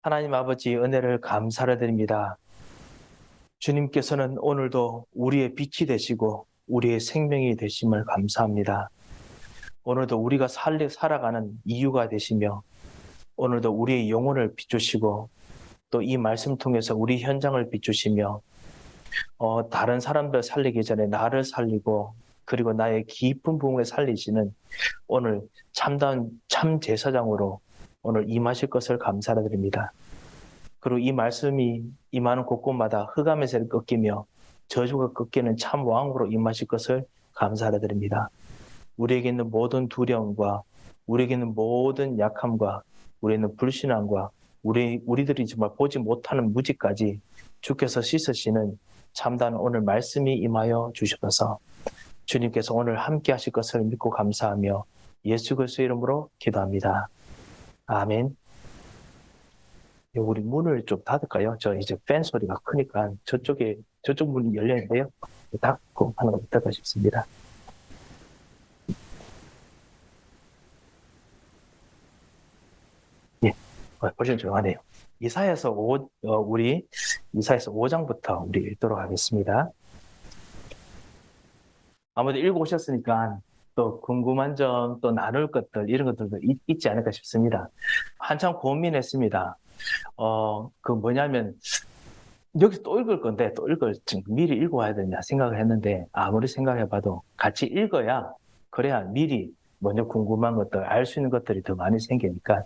하나님 아버지 은혜를 감사를 드립니다. 주님께서는 오늘도 우리의 빛이 되시고 우리의 생명이 되심을 감사합니다. 오늘도 우리가 살아가는 이유가 되시며 오늘도 우리의 영혼을 비추시고 또 이 말씀 통해서 우리 현장을 비추시며 다른 사람들 살리기 전에 나를 살리고 그리고 나의 깊은 부분에 살리시는 오늘 참다운 참 제사장으로 오늘 임하실 것을 감사를 드립니다. 그리고 이 말씀이 임하는 곳곳마다 흑암에서 꺾이며 저주가 꺾이는 참 왕으로 임하실 것을 감사를 드립니다. 우리에게 있는 모든 두려움과 우리에게 있는 모든 약함과 우리에게 있는 불신앙과 우리들이 정말 보지 못하는 무지까지 주께서 씻으시는 참다운 오늘 말씀이 임하여 주셔서 주님께서 오늘 함께 하실 것을 믿고 감사하며 예수 그리스도의 이름으로 기도합니다. 아멘. 우리 문을 좀 닫을까요? 저 이제 팬 소리가 크니까 저쪽 문이 열려 있는데요. 닫고 하는 것 어떨까 싶습니다. 예, 벌써 조용하네요. 이사야서 5장부터 우리 읽도록 하겠습니다. 아무래도 읽어오셨으니까 또 궁금한 점, 또 나눌 것들, 이런 것들도 있지 않을까 싶습니다. 한참 고민했습니다. 뭐냐면, 여기서 또 읽을 건데, 미리 읽어와야 되냐 생각을 했는데, 아무리 생각해봐도 같이 읽어야, 그래야 미리 먼저 궁금한 것들, 알 수 있는 것들이 더 많이 생기니까,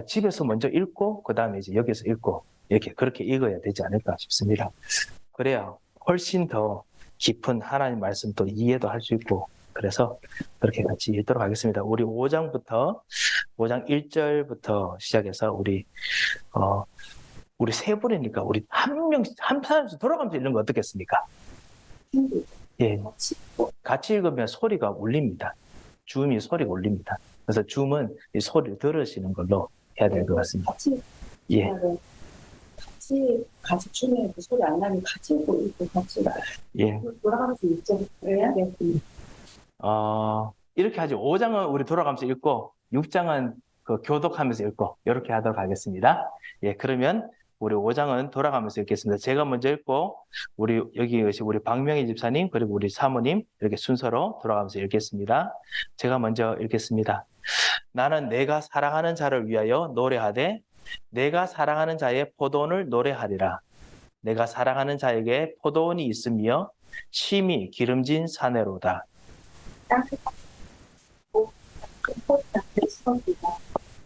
집에서 먼저 읽고, 그 다음에 이제 여기서 읽고, 그렇게 읽어야 되지 않을까 싶습니다. 그래야 훨씬 더 깊은 하나님 말씀도 이해도 할 수 있고, 그래서 그렇게 같이 읽도록 하겠습니다. 우리 5장 1절부터 시작해서 우리 세 분이니까 우리 한 사람씩 돌아가면서 읽는 거 어떻겠습니까? 예. 같이 읽으면 소리가 울립니다. 줌이 소리가 울립니다. 그래서 줌은 이 소리를 들으시는 걸로 해야 될 것 같습니다. 예. 같이 주면 그 소리 안 나면 같이 읽고 같이 돌아가면서 읽죠. 그래야 돼. 이렇게 하죠. 5장은 우리 돌아가면서 읽고 6장은 교독하면서 읽고 이렇게 하도록 하겠습니다. 예, 그러면 우리 5장은 돌아가면서 읽겠습니다. 제가 먼저 읽고 우리 박명희 집사님 그리고 우리 사모님 이렇게 순서로 돌아가면서 읽겠습니다. 제가 먼저 읽겠습니다. 나는 내가 사랑하는 자를 위하여 노래하되 내가 사랑하는 자의 포도원을 노래하리라. 내가 사랑하는 자에게 포도원이 있으며 심히 기름진 사내로다.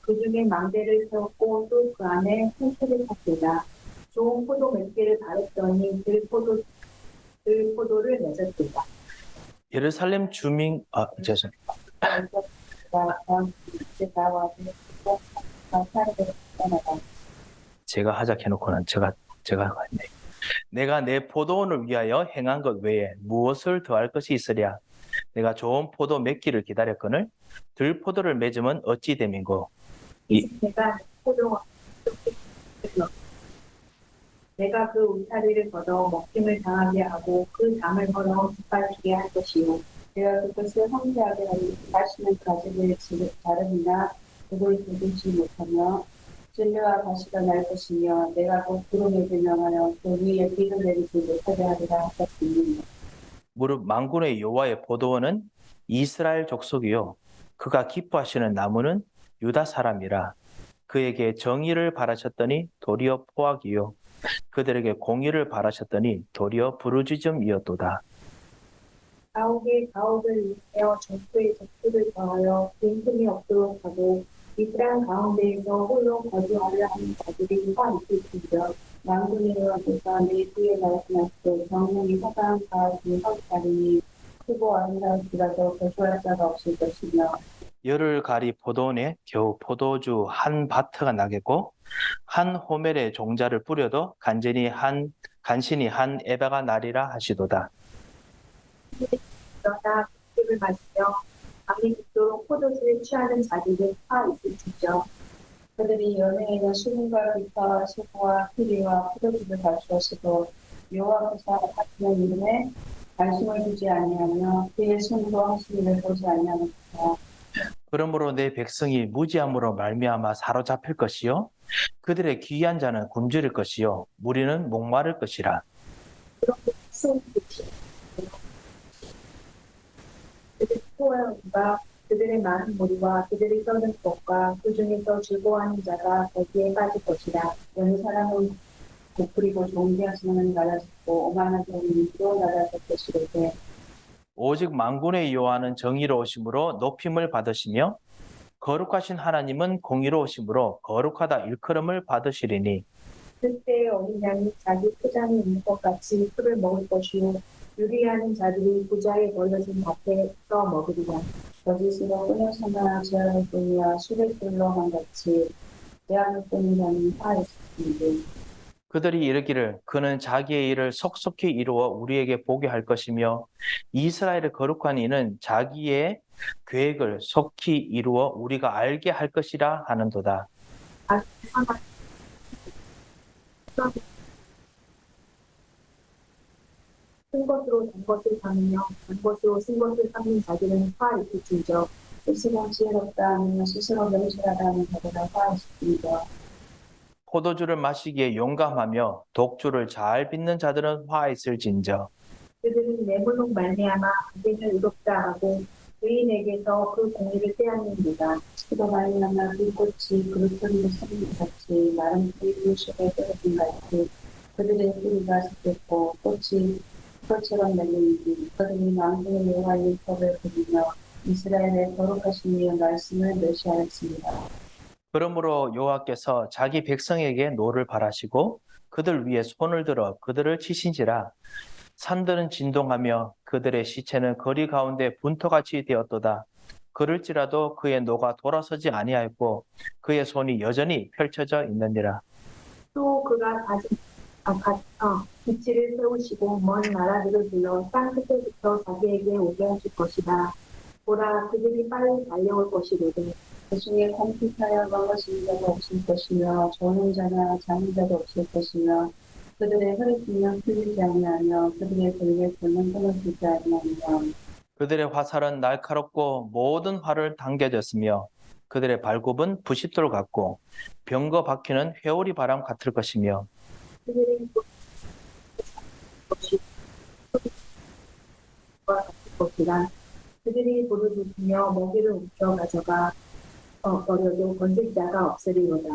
그 중에 망대를 세웠고 또 그 안에 홍수를 탔다. 좋은 포도 몇 개를 바랬더니 들포도를 맺었다. 예루살렘 주민 죄송합니다. 제가 하자 해놓고는 제가 했네. 내가 내 포도원을 위하여 행한 것 외에 무엇을 더할 것이 있으랴. 내가 좋은 포도 맺기를 기다렸거늘 들포도를 맺으면 어찌 됨인고. 내가 그 울타리를 걷어 먹힘을 당하게 하고 그 담을 걸어 깃발지게 할 것이요. 내가 그것을 황폐하게 하니 다시는 가지를 자르느나 그걸 두지 못하며 진료와 가시가 날 것이며 내가 곧 구름에 조명하여 그 위에 비를 내리지 못하게 하리라 하셨으니 무릇 만군의 여호와의 포도원은 이스라엘 족속이요 그가 기뻐하시는 나무는 유다 사람이라. 그에게 정의를 바라셨더니 도리어 포악이요 그들에게 공의를 바라셨더니 도리어 부르짖음이었도다. 가옥을 위하여 적수의 적수를 더하여 빈틈이 없도록 하고 이 땅 가운데에서 홀로 거주하려 하는 자들이 화 있을지며 만군의 여호와께서 내 뒤에 말씀하시되 정령이 허다한 가을 서기까지니 크고 아름다울지라도 거주할 자가 없을 것이며 열을 가리 포도원에 겨우 포도주 한 바트가 나겠고 한 호멜에 종자를 뿌려도 간신히 한 에바가 나리라 하시도다. 그러나 음식을 마시며 밤이 깊도록 포도주를 취하는 자들은 화 있을지죠. 그들이 연회에는 수분과 비파와 수고와 피리와 포도주를 가져오시고 여호와께서 바치는 이름에 말씀을 주지 아니하며 그의 손으로 하시기를 보지 아니하는 것이다. 그러므로 내 백성이 무지함으로 말미암아 사로잡힐 것이요 그들의 귀한 자는 굶주릴 것이요 무리는 목마를 것이라. 그들의 수고와 그들의 많은 무리와 그들이 떠는 것과 그 중에서 즐거워하는 자가 거기에 빠질 것이라. 여느 사람은 고프리고 좋은 되었으면 낮아졌고 오만한 자는 또 낮아졌으리되 오직 만군의 여호와는 정의로우심으로 높임을 받으시며 거룩하신 하나님은 공의로우심으로 거룩하다 일컬음을 받으시리니. 그때 어린 양이 자기 포장에 있는 것 같이 풀을 먹을 것이요 유리하는 자들이 부자에 걸려진 밭에서 먹으리라. 거짓으로 끊어서나 지하를 끊으며 술을 끓러만 같이 대안을 끊는 자는 화했습니다. 그들이 이르기를 그는 자기의 일을 속속히 이루어 우리에게 보게 할 것이며 이스라엘의 거룩한 이는 자기의 계획을 속히 이루어 우리가 알게 할 것이라 하는도다. 쓴 것으로 단 것을 삼으며 단 것으로 쓴 것을 삼는 자들은 화있을지니저 스스로 지혜롭다 하며 스스로 명철하다 하는 자들은 화있을지니저 포도주를 마시기에 용감하며 독주를 잘 빚는 자들은 화 있을진저. 그들은 뇌물로 말미암아 악인을 의롭다 하고 의인에게서 그 공의를 빼앗는도다. 그로 말미암아 그 꽃이 그릇들이 서린 같이 마른 풀이 속에 떨어진 같이 그들의 뿌리가 습했고 꽃이 그것처럼 열리니 그들이 만군의 여호와의 법을 부리며 이스라엘의 거룩하신 이의 말씀을 멸시하였습니다. 그러므로 여호와께서 자기 백성에게 노를 바라시고 그들 위에 손을 들어 그들을 치신지라. 산들은 진동하며 그들의 시체는 거리 가운데 분토같이 되었도다. 그럴지라도 그의 노가 돌아서지 아니하였고 그의 손이 여전히 펼쳐져 있느니라. 또 그가 빛을 세우시고 먼 나라들을 불러 땅 끝에부터 자기에게 오게 하실 것이다. 보라, 그들이 빨리 달려올 것이로되 그 중에 공핍하여 넘어지는 자가 없을 것이며 저는 자나 잠은 자도 없을 것이며 그들의 혈액이면 풀리지 아니하며 그들의 등에 붓는 끊어지지 아니하며 그들의 화살은 날카롭고 모든 활을 당겨졌으며 그들의 발굽은 부싯돌 같고 병거 바퀴는 회오리 바람 같을 것이며 그들의 것이 같을 것이라. 그들이 부르짖으며 먹이를 움켜 가져가 버려도 건질 자가 없으리로다.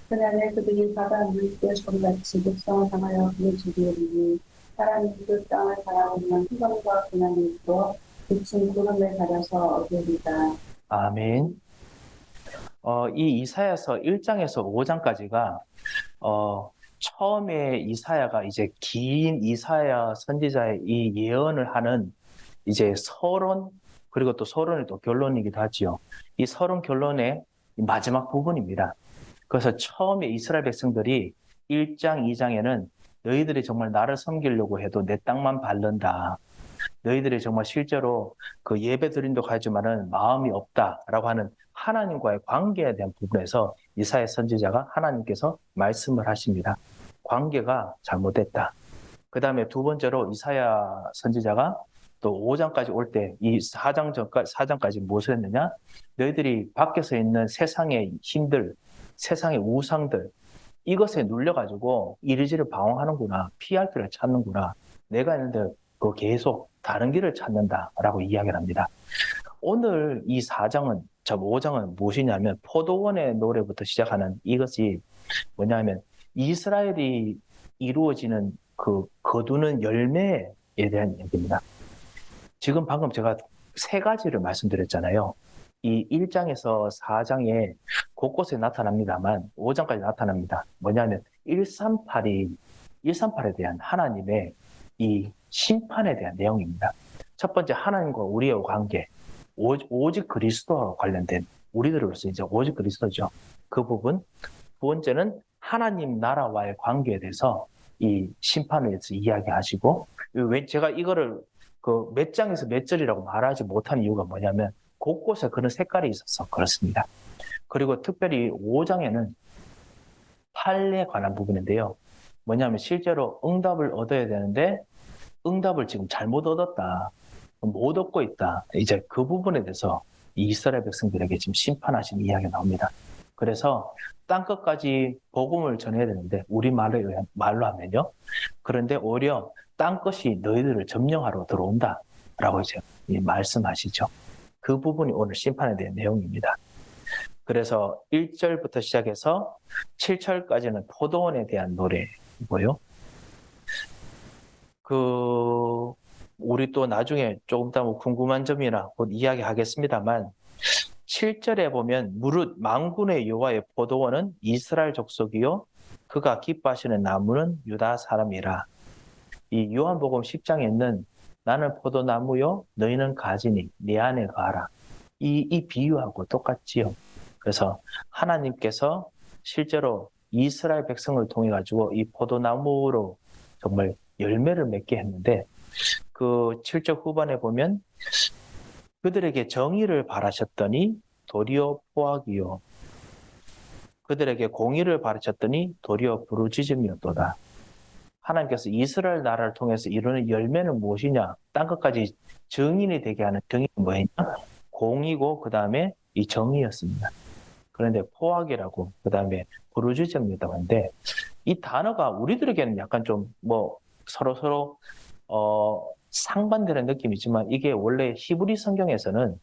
그날에 그들이 바다 물개 소리같이 백성을 향하여 부르짖으리니 사람이 그 땅을 바라보면 희망과 고난이 있고 빛은 구름을 가려서 얻으리다. 아멘. 이 이사야서 1장에서 5장까지가 처음에 이사야가 이제 긴 이사야 선지자의 이 예언을 하는 이제 서론, 그리고 또 서론이 또 결론이기도 하지요. 이 서론 결론의 마지막 부분입니다. 그래서 처음에 이스라엘 백성들이 1장, 2장에는 너희들이 정말 나를 섬기려고 해도 내 땅만 밟는다. 너희들이 정말 실제로 그 예배 드린다고 하지만은 마음이 없다라고 하는 하나님과의 관계에 대한 부분에서 이사야 선지자가 하나님께서 말씀을 하십니다. 관계가 잘못됐다. 그 다음에 두 번째로 이사야 선지자가 또 5장까지 올 때 이 4장까지 무엇을 했느냐? 너희들이 밖에서 있는 세상의 힘들, 세상의 우상들, 이것에 눌려가지고 이리저리 방황하는구나, 피할 길을 찾는구나. 내가 있는데 그 계속 다른 길을 찾는다라고 이야기를 합니다. 오늘 이 4장은, 5장은 무엇이냐면 포도원의 노래부터 시작하는 이것이 뭐냐면 이스라엘이 이루어지는 그 거두는 열매에 대한 얘기입니다. 지금 방금 제가 세 가지를 말씀드렸잖아요. 이 1장에서 4장에 곳곳에 나타납니다만 5장까지 나타납니다. 뭐냐면 138에 대한 하나님의 이 심판에 대한 내용입니다. 첫 번째, 하나님과 우리의 관계, 오직 그리스도와 관련된 우리들로서 이제 오직 그리스도죠. 그 부분. 두 번째는 하나님 나라와의 관계에 대해서 이 심판에 대해서 이야기하시고, 제가 이거를 그 몇 장에서 몇 절이라고 말하지 못한 이유가 뭐냐면 곳곳에 그런 색깔이 있어서 그렇습니다. 그리고 특별히 5장에는 판례에 관한 부분인데요. 뭐냐면 실제로 응답을 얻어야 되는데 응답을 지금 잘못 얻었다. 못 얻고 있다. 이제 그 부분에 대해서 이 이스라엘 백성들에게 지금 심판하시는 이야기가 나옵니다. 그래서 땅끝까지 복음을 전해야 되는데 우리 말로 하면요. 그런데 오히려 땅끝이 너희들을 점령하러 들어온다라고 이제 말씀하시죠. 그 부분이 오늘 심판에 대한 내용입니다. 그래서 1절부터 시작해서 7절까지는 포도원에 대한 노래고요. 우리 또 나중에 조금 더 뭐 궁금한 점이나 곧 이야기하겠습니다만 7절에 보면 무릇 만군의 여호와의 포도원은 이스라엘 족속이요 그가 기뻐하시는 나무는 유다 사람이라. 이 요한복음 10장에 있는 나는 포도나무요 너희는 가지니 내 안에 거하라. 이 비유하고 똑같지요. 그래서 하나님께서 실제로 이스라엘 백성을 통해 가지고 이 포도나무로 정말 열매를 맺게 했는데 그 7절 후반에 보면 그들에게 정의를 바라셨더니 도리어 포악이요 그들에게 공의를 바라셨더니 도리어 부르짖음이었도다. 하나님께서 이스라엘 나라를 통해서 이루는 열매는 무엇이냐? 땅끝까지 정인이 되게 하는 정의는 뭐였냐? 공이고 그 다음에 이 정의였습니다. 그런데 포악이라고 그 다음에 부르짖음이었다고 하는데 이 단어가 우리들에게는 약간 좀 뭐 서로 상반되는 느낌이지만 이게 원래 히브리 성경에서는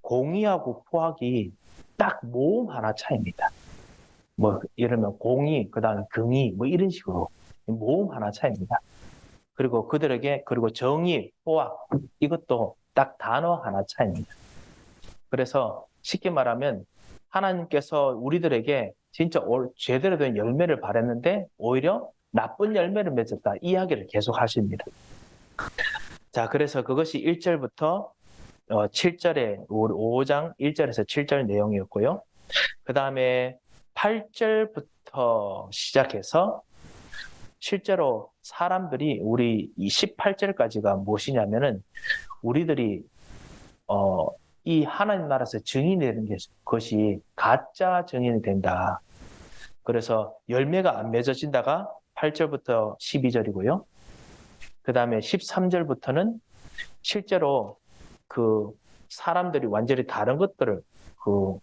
공의하고 포악이 딱 모음 하나 차이입니다. 뭐 이러면 공의 그 다음에 긍의 뭐 이런 식으로 모음 하나 차이입니다. 그리고 그들에게 그리고 정의, 포악 이것도 딱 단어 하나 차이입니다. 그래서 쉽게 말하면 하나님께서 우리들에게 진짜 제대로 된 열매를 바랬는데 오히려 나쁜 열매를 맺었다. 이 이야기를 계속 하십니다. 자, 그래서 그것이 1절부터 7절에 5장 1절에서 7절 내용이었고요. 그 다음에 8절부터 시작해서 실제로 사람들이 우리 이 18절까지가 무엇이냐면은 우리들이 이 하나님 나라에서 증인이 되는 것이 가짜 증인이 된다. 그래서 열매가 안 맺어진다가 8절부터 12절이고요. 그 다음에 13절부터는 실제로 그 사람들이 완전히 다른 것들을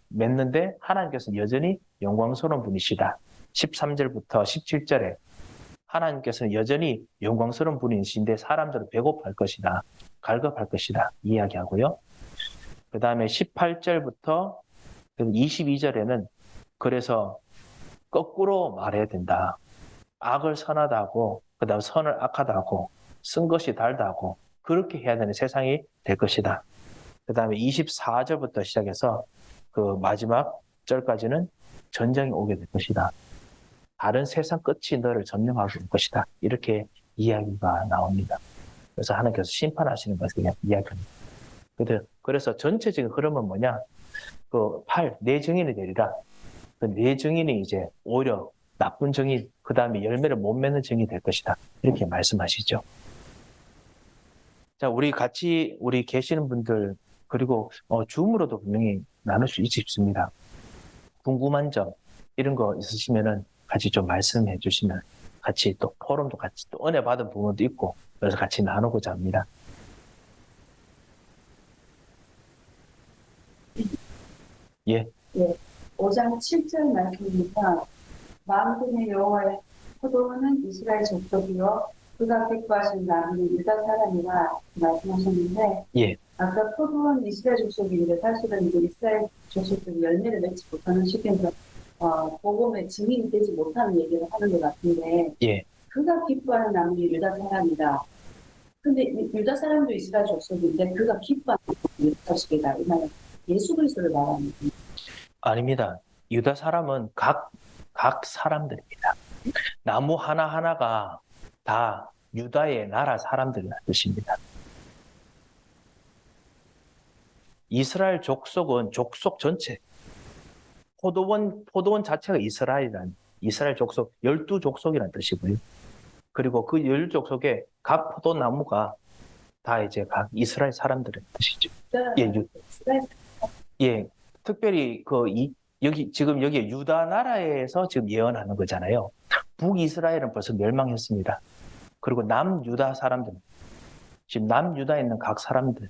맺는데 하나님께서 여전히 영광스러운 분이시다. 13절부터 17절에 하나님께서는 여전히 영광스러운 분이신데 사람들은 배고파할 것이다. 갈급할 것이다. 이야기하고요. 그 다음에 18절부터 22절에는 그래서 거꾸로 말해야 된다. 악을 선하다고 그 다음 선을 악하다고 쓴 것이 달다고 그렇게 해야 되는 세상이 될 것이다. 그 다음에 24절부터 시작해서 그 마지막 절까지는 전쟁이 오게 될 것이다. 다른 세상 끝이 너를 점령하게 될 것이다. 이렇게 이야기가 나옵니다. 그래서 하나님께서 심판하시는 것을 이야기합니다. 그래서 전체적인 흐름은 뭐냐? 내 증인이 되리라. 내 증인이 이제 오히려 나쁜 증인, 그 다음에 열매를 못 맺는 증인이 될 것이다. 이렇게 말씀하시죠. 자, 우리 계시는 분들, 그리고 줌으로도 분명히 나눌 수 있습니다. 궁금한 점, 이런 거 있으시면은 같이 좀 말씀해 주시면 같이 또 포럼도 같이 또 은혜 받은 부분도 있고, 그래서 같이 나누고자 합니다. 예. 5장 7절 말씀입니다. 만군의 여호와의 포도원은 이스라엘 족속이요 그가 기뻐하신 나무는 유다 사람이라 말씀하셨는데 예. 아까 포도원 이스라엘 족속인데 사실은 이제 이스라엘 족속들이 열매를 맺지 못하는 쉽게 복음의 증인이 되지 못하는 얘기를 하는 것 같은데 예. 그가 기뻐하는 나무는 유다 사람이다. 근데 유다 사람도 이스라엘 족속인데 그가 기뻐하는 유다 족속이다. 이 말은 예수 그리스도를 말하는 거예요. 아닙니다. 유다 사람은 각 사람들입니다. 나무 하나하나가 다 유다의 나라 사람들이라는 뜻입니다. 이스라엘 족속은 족속 전체. 포도원 자체가 이스라엘 족속, 12족속이라는 뜻이고요. 그리고 그 12족속의 각 포도나무가 다 이제 각 이스라엘 사람들의 뜻이죠. 예, 특별히 여기 유다 나라에서 지금 예언하는 거잖아요. 북이스라엘은 벌써 멸망했습니다. 그리고 남유다 사람들, 지금 남유다에 있는 각 사람들,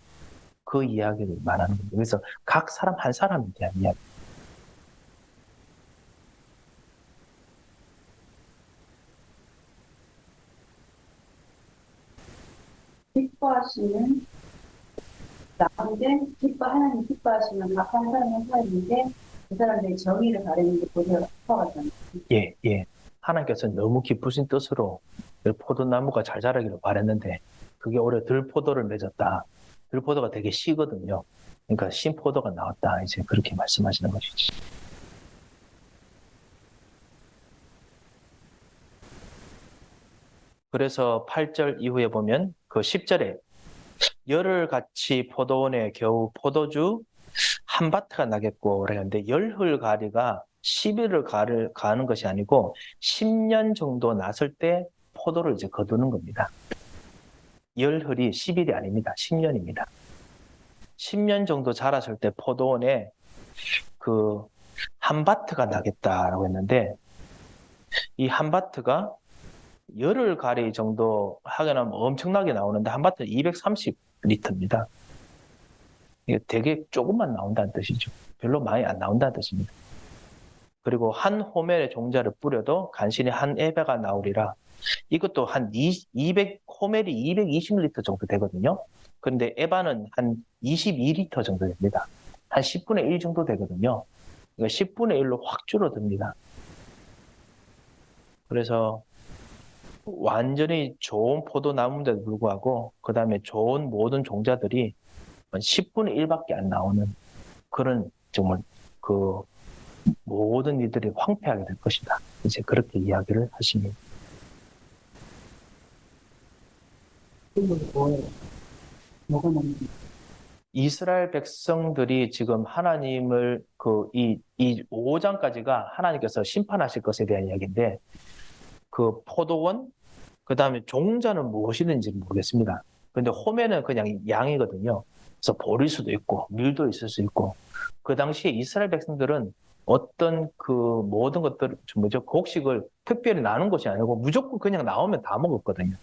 그 이야기를 말하는 겁니다. 그래서 각 사람 한 사람에 대한 이야기. 기뻐하시는 나쁜데 하나님 기뻐하시는 각 한 사람의 삶인데 그 사람들의 정의를 바라는 게 보세요. 기뻐하잖아요. 예, 예. 하나님께서는 너무 기쁘신 뜻으로 포도나무가 잘 자라기를 바랬는데 그게 올해 들포도를 맺었다. 들포도가 되게 시거든요. 그러니까 신포도가 나왔다. 이제 그렇게 말씀하시는 것이지. 그래서 8절 이후에 보면 그 10절에 열흘같이 포도원에 겨우 포도주 한 바트가 나겠고 그랬는데 열흘가리가 10일을 가는 것이 아니고 10년 정도 났을 때 포도를 이제 거두는 겁니다. 열흘이 10일이 아닙니다. 10년입니다. 10년 정도 자랐을 때 포도원에 그 한 바트가 나겠다라고 했는데 이 한 바트가 열흘가리 정도 하게 나면 엄청나게 나오는데 한 바트는 230리터입니다. 이게 되게 조금만 나온다는 뜻이죠. 별로 많이 안 나온다는 뜻입니다. 그리고 한 호멜의 종자를 뿌려도 간신히 한 에바가 나오리라. 이것도 한 200, 호멜이 220리터 정도 되거든요. 그런데 에바는 한 22리터 정도 됩니다. 한 10분의 1 정도 되거든요. 그러니까 10분의 1로 확 줄어듭니다. 그래서 완전히 좋은 포도나무인데도 불구하고 그 다음에 좋은 모든 종자들이 10분의 1밖에 안 나오는 그런 정말 그 모든 이들이 황폐하게 될 것이다. 이제 그렇게 이야기를 하십니다. 뭐예요? 뭐가 남는 이스라엘 백성들이 지금 하나님을 이 5장까지가 하나님께서 심판하실 것에 대한 이야기인데 그 포도원 그 다음에 종자는 무엇이든지 모르겠습니다. 근데 호매는 그냥 양이거든요. 그래서 보릴 수도 있고 밀도 있을 수 있고 그 당시에 이스라엘 백성들은 어떤 그 모든 것들 뭐죠 곡식을 특별히 나눈 것이 아니고 무조건 그냥 나오면 다 먹었거든요.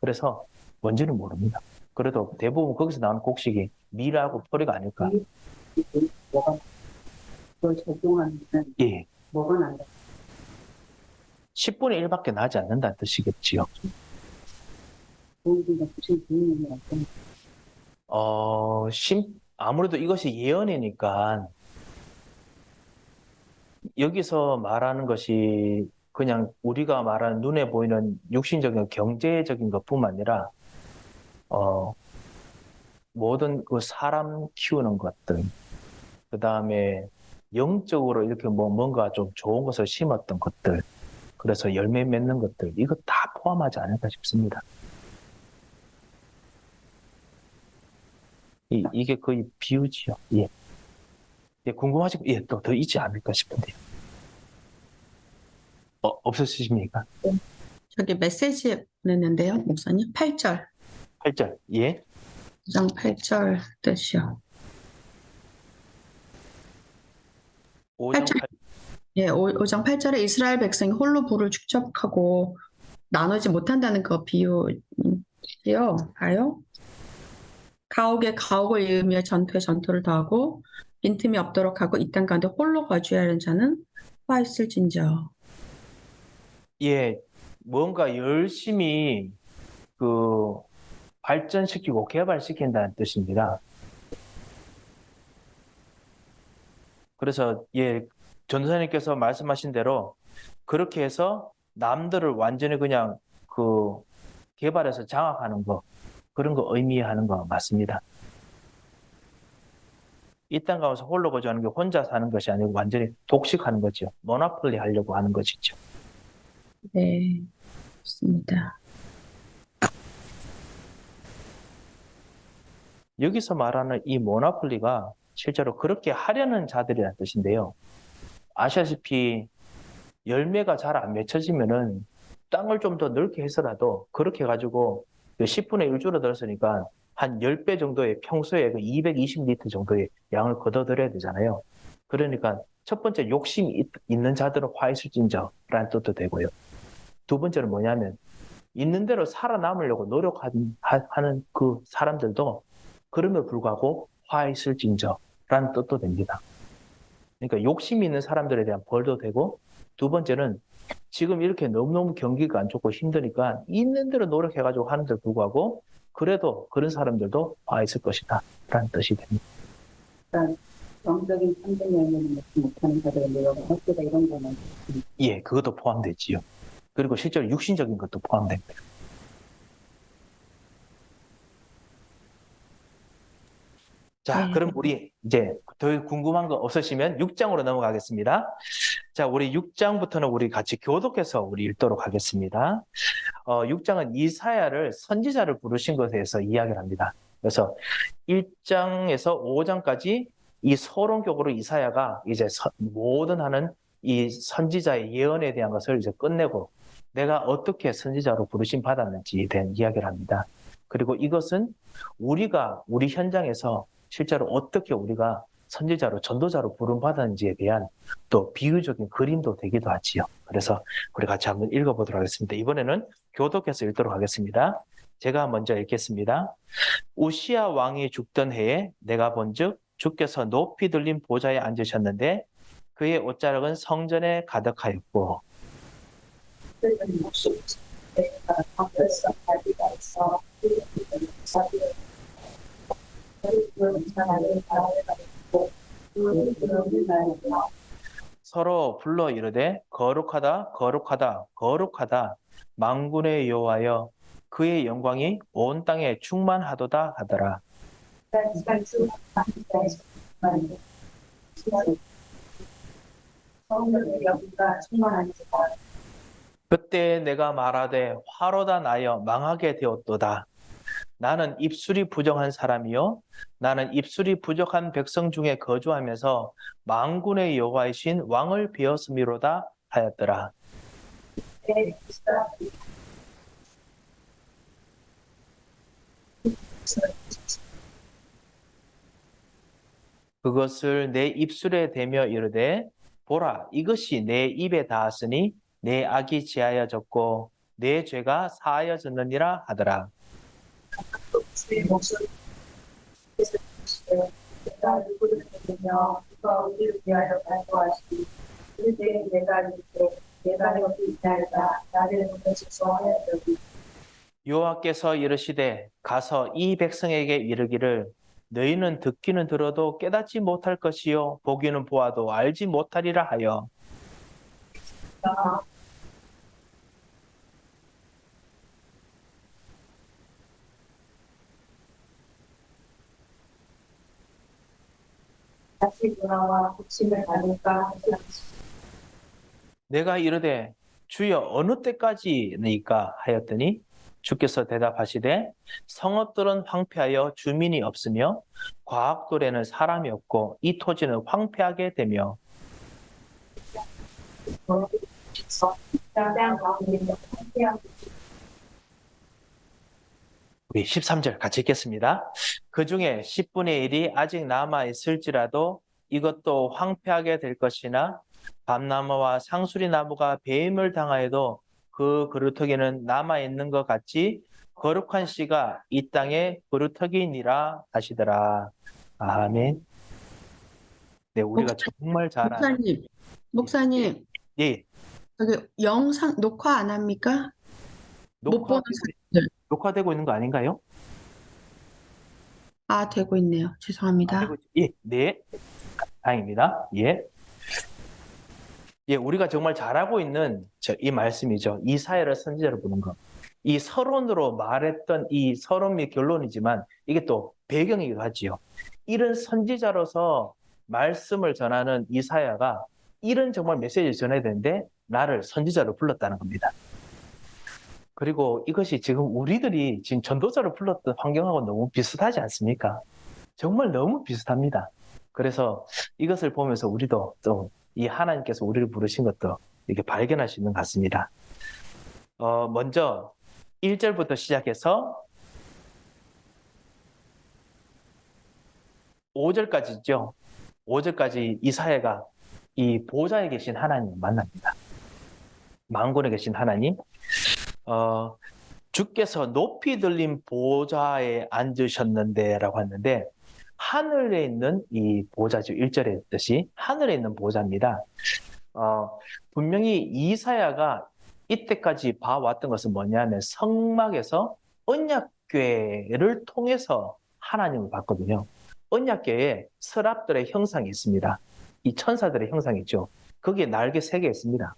그래서 뭔지는 모릅니다. 그래도 대부분 거기서 나오는 곡식이 밀하고 포리가 아닐까. 뭐가 그걸 적용하면 예. 뭐가 난다? 10분의 1밖에 나지 않는다는 뜻이겠지요. 우리가 무슨 개념이 어떤 아무래도 이것이 예언이니까 여기서 말하는 것이 그냥 우리가 말하는 눈에 보이는 육신적인 경제적인 것뿐만 아니라 모든 그 사람 키우는 것들, 그 다음에 영적으로 이렇게 뭔가 좀 좋은 것을 심었던 것들, 그래서 열매 맺는 것들, 이거 다 포함하지 않을까 싶습니다. 이게 거의 비유지요. 예. 예, 궁금하시고, 예, 또 더 있지 않을까 싶은데요. 없으십니까? 저기 메시지 보냈는데요, 목사님. 8절. 8절, 예. 5장 8절 뜻이요. 5장 8절. 예, 5장 8절에 이스라엘 백성이 홀로 부를 축적하고 나누지 못한다는 그 비유지요. 봐요. 가옥에 가옥을 이으며 전투에 전투를 더하고 빈틈이 없도록 하고 이 땅 가운데 홀로 거주하는 자는 화 있을진저. 예, 뭔가 열심히 발전시키고 개발시킨다는 뜻입니다. 그래서 예, 전도사님께서 말씀하신 대로 그렇게 해서 남들을 완전히 그냥 개발해서 장악하는 거 그런 거 의미하는 거 맞습니다. 이 땅 가면서 홀로 거주하는 게 혼자 사는 것이 아니고 완전히 독식하는 거죠. 모노폴리 하려고 하는 것이죠. 네, 좋습니다. 여기서 말하는 이 모노폴리가 실제로 그렇게 하려는 자들이라는 뜻인데요. 아시다시피 열매가 잘 안 맺혀지면은 땅을 좀 더 넓게 해서라도 그렇게 해가지고 10분의 1 줄어들었으니까 한 10배 정도의 평소에 220리터 정도의 양을 걷어들여야 되잖아요. 그러니까 첫 번째 욕심이 있는 자들은 화 있을진저라는 뜻도 되고요. 두 번째는 뭐냐면 있는 대로 살아남으려고 노력하는 그 사람들도 그럼에도 불구하고 화 있을진저라는 뜻도 됩니다. 그러니까 욕심이 있는 사람들에 대한 벌도 되고, 두 번째는 지금 이렇게 너무너무 경기가 안 좋고 힘드니까 있는 대로 노력해가지고 하는데도 불구하고 그래도 그런 사람들도 화 있을 것이다 라는 뜻이 됩니다. 그러니까 정적인 판단력을 넣지 못하는 자들의 노력은 어쩌다 이런 거는 예, 그것도 포함되지요. 그리고 실제로 육신적인 것도 포함됩니다. 자, 네. 그럼 우리 이제 더 궁금한 거 없으시면 6장으로 넘어가겠습니다. 자, 우리 6장부터는 우리 같이 교독해서 우리 읽도록 하겠습니다. 6장은 이사야를 선지자를 부르신 것에 대해서 이야기를 합니다. 그래서 1장에서 5장까지 이 서론격으로 이사야가 이제 모든 하는 이 선지자의 예언에 대한 것을 이제 끝내고 내가 어떻게 선지자로 부르심 받았는지에 대한 이야기를 합니다. 그리고 이것은 우리가 우리 현장에서 실제로 어떻게 우리가 선지자로 전도자로 부름받았는지에 대한 또 비유적인 그림도 되기도 하지요. 그래서 우리 같이 한번 읽어보도록 하겠습니다. 이번에는 교독해서 읽도록 하겠습니다. 제가 먼저 읽겠습니다. 우시야 왕이 죽던 해에 내가 본즉 주께서 높이 들린 보좌에 앉으셨는데 그의 옷자락은 성전에 가득하였고 서로 불러 이르되 거룩하다 거룩하다 거룩하다 만군의 여호와여 그의 영광이 온 땅에 충만하도다 하더라. 그때 내가 말하되 화로다 나여 망하게 되었도다. 나는 입술이 부정한 사람이요 나는 입술이 부족한 백성 중에 거주하면서 만군의 여호와이신 왕을 배웠음이로다 하였더라. 그것을 내 입술에 대며 이르되 보라 이것이 내 입에 닿았으니 내 악이 지하여졌고 내 죄가 사하여졌느니라 하더라. 내가 누구를 믿으며 누가 우리를 위하여 간구하시니 그때 내가 이르되 내가 여기 있나이다 나를 보내소서 하였더니 여호와께서 이르시되 가서 이 백성에게 이르기를 너희는 듣기는 들어도 깨닫지 못할 것이요 보기는 보아도 알지 못하리라 하여 다시 돌아와 고침을 받을까 하지 않습니다. 내가 이르되 주여 어느 때까지니까 하였더니 주께서 대답하시되 성읍들은 황폐하여 주민이 없으며 과학돌에는 사람이 없고 이 토지는 황폐하게 되며 땅 가운데 함께하고 우리 13절 같이 읽겠습니다. 그 중에 10분의 1이 아직 남아 있을지라도 이것도 황폐하게 될 것이나 밤나무와 상수리 나무가 배임을 당하여도 그 그루터기는 남아 있는 것 같이 거룩한 씨가 이 땅에 그루터기니라 하시더라. 아멘. 네, 우리가 정말 잘 아는 목사님, 예, 여기 영상 녹화 안 합니까? 못 보는 사람들. 녹화되고 있는 거 아닌가요? 아, 되고 있네요. 죄송합니다. 예, 네, 다행입니다. 예. 예, 우리가 정말 잘하고 있는 이 말씀이죠. 이사야를 선지자로 부른 것. 이 서론으로 말했던 이 서론의 결론이지만 이게 또 배경이기도 하지요. 이런 선지자로서 말씀을 전하는 이사야가 이런 정말 메시지를 전해야 되는데 나를 선지자로 불렀다는 겁니다. 그리고 이것이 지금 우리들이 지금 전도자로 불렀던 환경하고 너무 비슷하지 않습니까? 정말 너무 비슷합니다. 그래서 이것을 보면서 우리도 좀 이 하나님께서 우리를 부르신 것도 이렇게 발견할 수 있는 것 같습니다. 먼저 1절부터 시작해서 5절까지죠. 5절까지 이사야가 이 보좌에 계신 하나님을 만납니다. 만군에 계신 하나님. 주께서 높이 들린 보좌에 앉으셨는데 라고 했는데 하늘에 있는 이 보좌죠. 1절에 했듯이 하늘에 있는 보좌입니다. 분명히 이사야가 이때까지 봐왔던 것은 뭐냐면 성막에서 언약궤를 통해서 하나님을 봤거든요. 언약궤에 서랍들의 형상이 있습니다. 이 천사들의 형상이 있죠. 거기에 날개 3개 있습니다.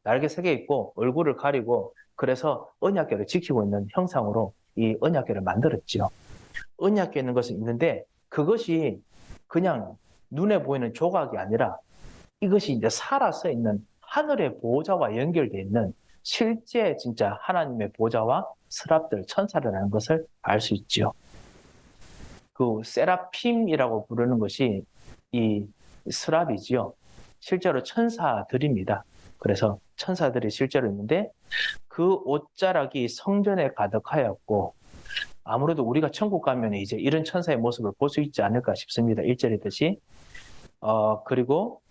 날개 3개 있고 얼굴을 가리고 그래서 언약궤를 지키고 있는 형상으로 이 언약궤를 만들었죠. 언약궤 있는 것은 있는데 그것이 그냥 눈에 보이는 조각이 아니라 이것이 이제 살아서 있는 하늘의 보좌와 연결되어 있는 실제 진짜 하나님의 보좌와 스랍들, 천사라는 것을 알 수 있죠. 그 세라핌이라고 부르는 것이 이 스랍이지요. 실제로 천사들입니다. 그래서 천사들이 실제로 있는데 그 옷자락이 성전에 가득하였고 아무래도 우리가 천국 가면 이제 이런 천사의 모습을 볼 수 있지 않을까 싶습니다. 1절의 뜻이. 그리고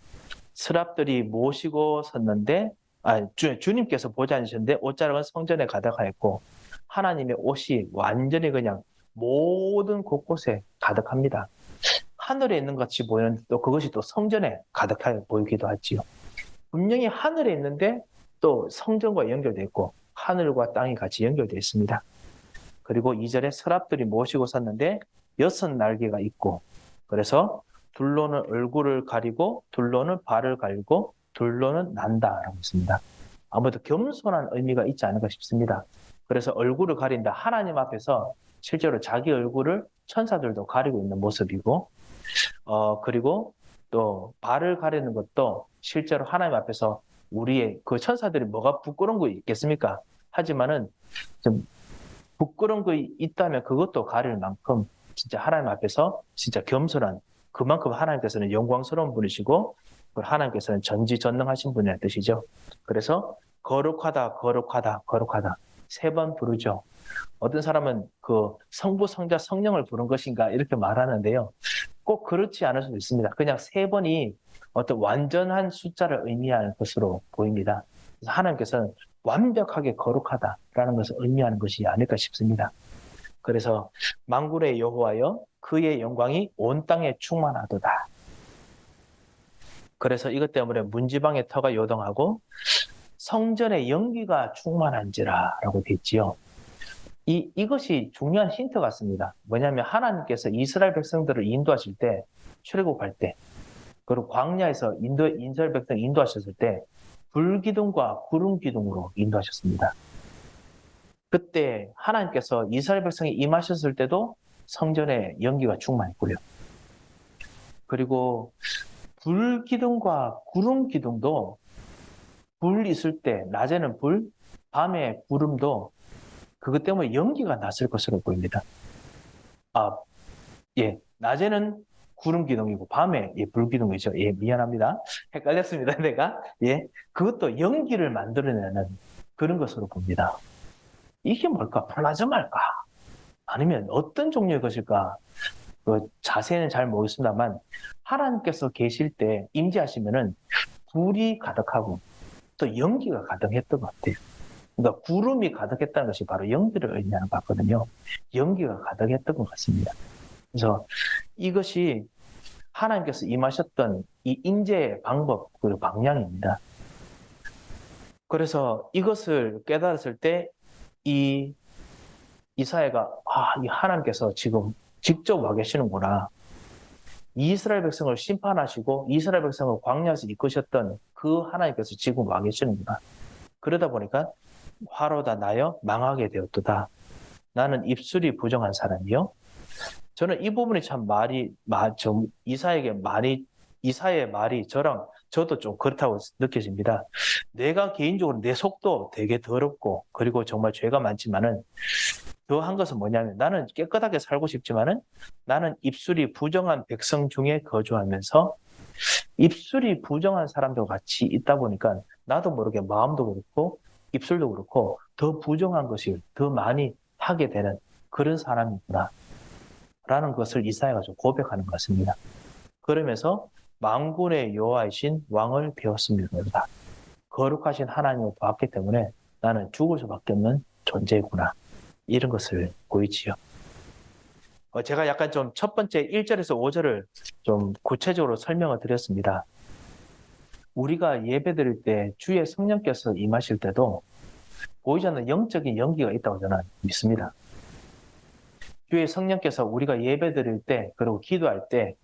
스랍들이 모시고 섰는데, 주님께서 보좌 앉으셨는데 옷자락은 성전에 가득하였고 하나님의 옷이 완전히 그냥 모든 곳곳에 가득합니다. 하늘에 있는 것 같이 보이는 또 그것이 또 성전에 가득하게 보이기도 하지요. 분명히 하늘에 있는데 또 성전과 연결되어 있고 하늘과 땅이 같이 연결되어 있습니다. 그리고 2절에 서랍들이 모시고 섰는데 6 날개가 있고 그래서 둘로는 얼굴을 가리고 둘로는 발을 가리고 둘로는 난다라고 했습니다. 아무래도 겸손한 의미가 있지 않을까 싶습니다. 그래서 얼굴을 가린다. 하나님 앞에서 실제로 자기 얼굴을 천사들도 가리고 있는 모습이고 그리고 또 발을 가리는 것도 실제로 하나님 앞에서 우리의 그 천사들이 뭐가 부끄러운 거 있겠습니까? 하지만은 좀 부끄러운 거 있다면 그것도 가릴 만큼 진짜 하나님 앞에서 진짜 겸손한 그만큼 하나님께서는 영광스러운 분이시고 하나님께서는 전지전능하신 분이라는 뜻이죠. 그래서 거룩하다, 거룩하다, 거룩하다 3번 부르죠. 어떤 사람은 그 성부, 성자, 성령을 부른 것인가 이렇게 말하는데요. 꼭 그렇지 않을 수도 있습니다. 그냥 3번이 어떤 완전한 숫자를 의미하는 것으로 보입니다. 그래서 하나님께서는 완벽하게 거룩하다라는 것을 의미하는 것이 아닐까 싶습니다. 그래서 만군의 여호와여 그의 영광이 온 땅에 충만하도다. 그래서 이것 때문에 문지방의 터가 요동하고 성전의 연기가 충만한지라라고 됐지요. 이것이 중요한 힌트 같습니다. 뭐냐면 하나님께서 이스라엘 백성들을 인도하실 때 출애굽할 때 그리고 광야에서 이스라엘 백성 인도하셨을 때 불기둥과 구름 기둥으로 인도하셨습니다. 그때 하나님께서 이스라엘 백성이 임하셨을 때도 성전에 연기가 충만했고요. 그리고 불기둥과 구름 기둥도 불 있을 때 낮에는 불, 밤에 구름도 그것 때문에 연기가 났을 것으로 보입니다. 낮에는 구름 기둥이고 밤에 불 기둥이죠. 미안합니다. 헷갈렸습니다. 내가 그것도 연기를 만들어내는 그런 것으로 봅니다. 이게 뭘까? 플라즈마일까? 아니면 어떤 종류의 것일까? 자세히는 잘 모르겠습니다만 하나님께서 계실 때 임재하시면은 불이 가득하고 또 연기가 가득했던 것 같아요. 그러니까 구름이 가득했다는 것이 바로 연기를 의미하는 것 같거든요. 연기가 가득했던 것 같습니다. 그래서 이것이 하나님께서 임하셨던 이 임재의 방법 그리고 방향입니다. 그래서 이것을 깨달았을 때 이 이사야가 이 하나님께서 지금 직접 와 계시는구나. 이스라엘 백성을 심판하시고 이스라엘 백성을 광야에서 이끄셨던 그 하나님께서 지금 와 계시는구나. 그러다 보니까 화로다 나여 망하게 되었도다. 나는 입술이 부정한 사람이요. 저는 이 부분이 참 이사야의 말이 저도 좀 그렇다고 느껴집니다. 내가 개인적으로 내 속도 되게 더럽고 그리고 정말 죄가 많지만은 더한 것은 뭐냐면 나는 깨끗하게 살고 싶지만은 나는 입술이 부정한 백성 중에 거주하면서 입술이 부정한 사람들과 같이 있다 보니까 나도 모르게 마음도 그렇고 입술도 그렇고 더 부정한 것을 더 많이 하게 되는 그런 사람이구나 라는 것을 이사야가 좀 고백하는 것 같습니다. 그러면서 만군의 여호와이신 왕을 배웠습니다. 거룩하신 하나님을 봤기 때문에 나는 죽을 수밖에 없는 존재구나. 이런 것을 보이지요. 제가 약간 좀 첫 번째 1절에서 5절을 좀 구체적으로 설명을 드렸습니다. 우리가 예배 드릴 때 주의 성령께서 임하실 때도 보이지 않는 영적인 연기가 있다고 저는 믿습니다. 주의 성령께서 우리가 예배 드릴 때 그리고 기도할 때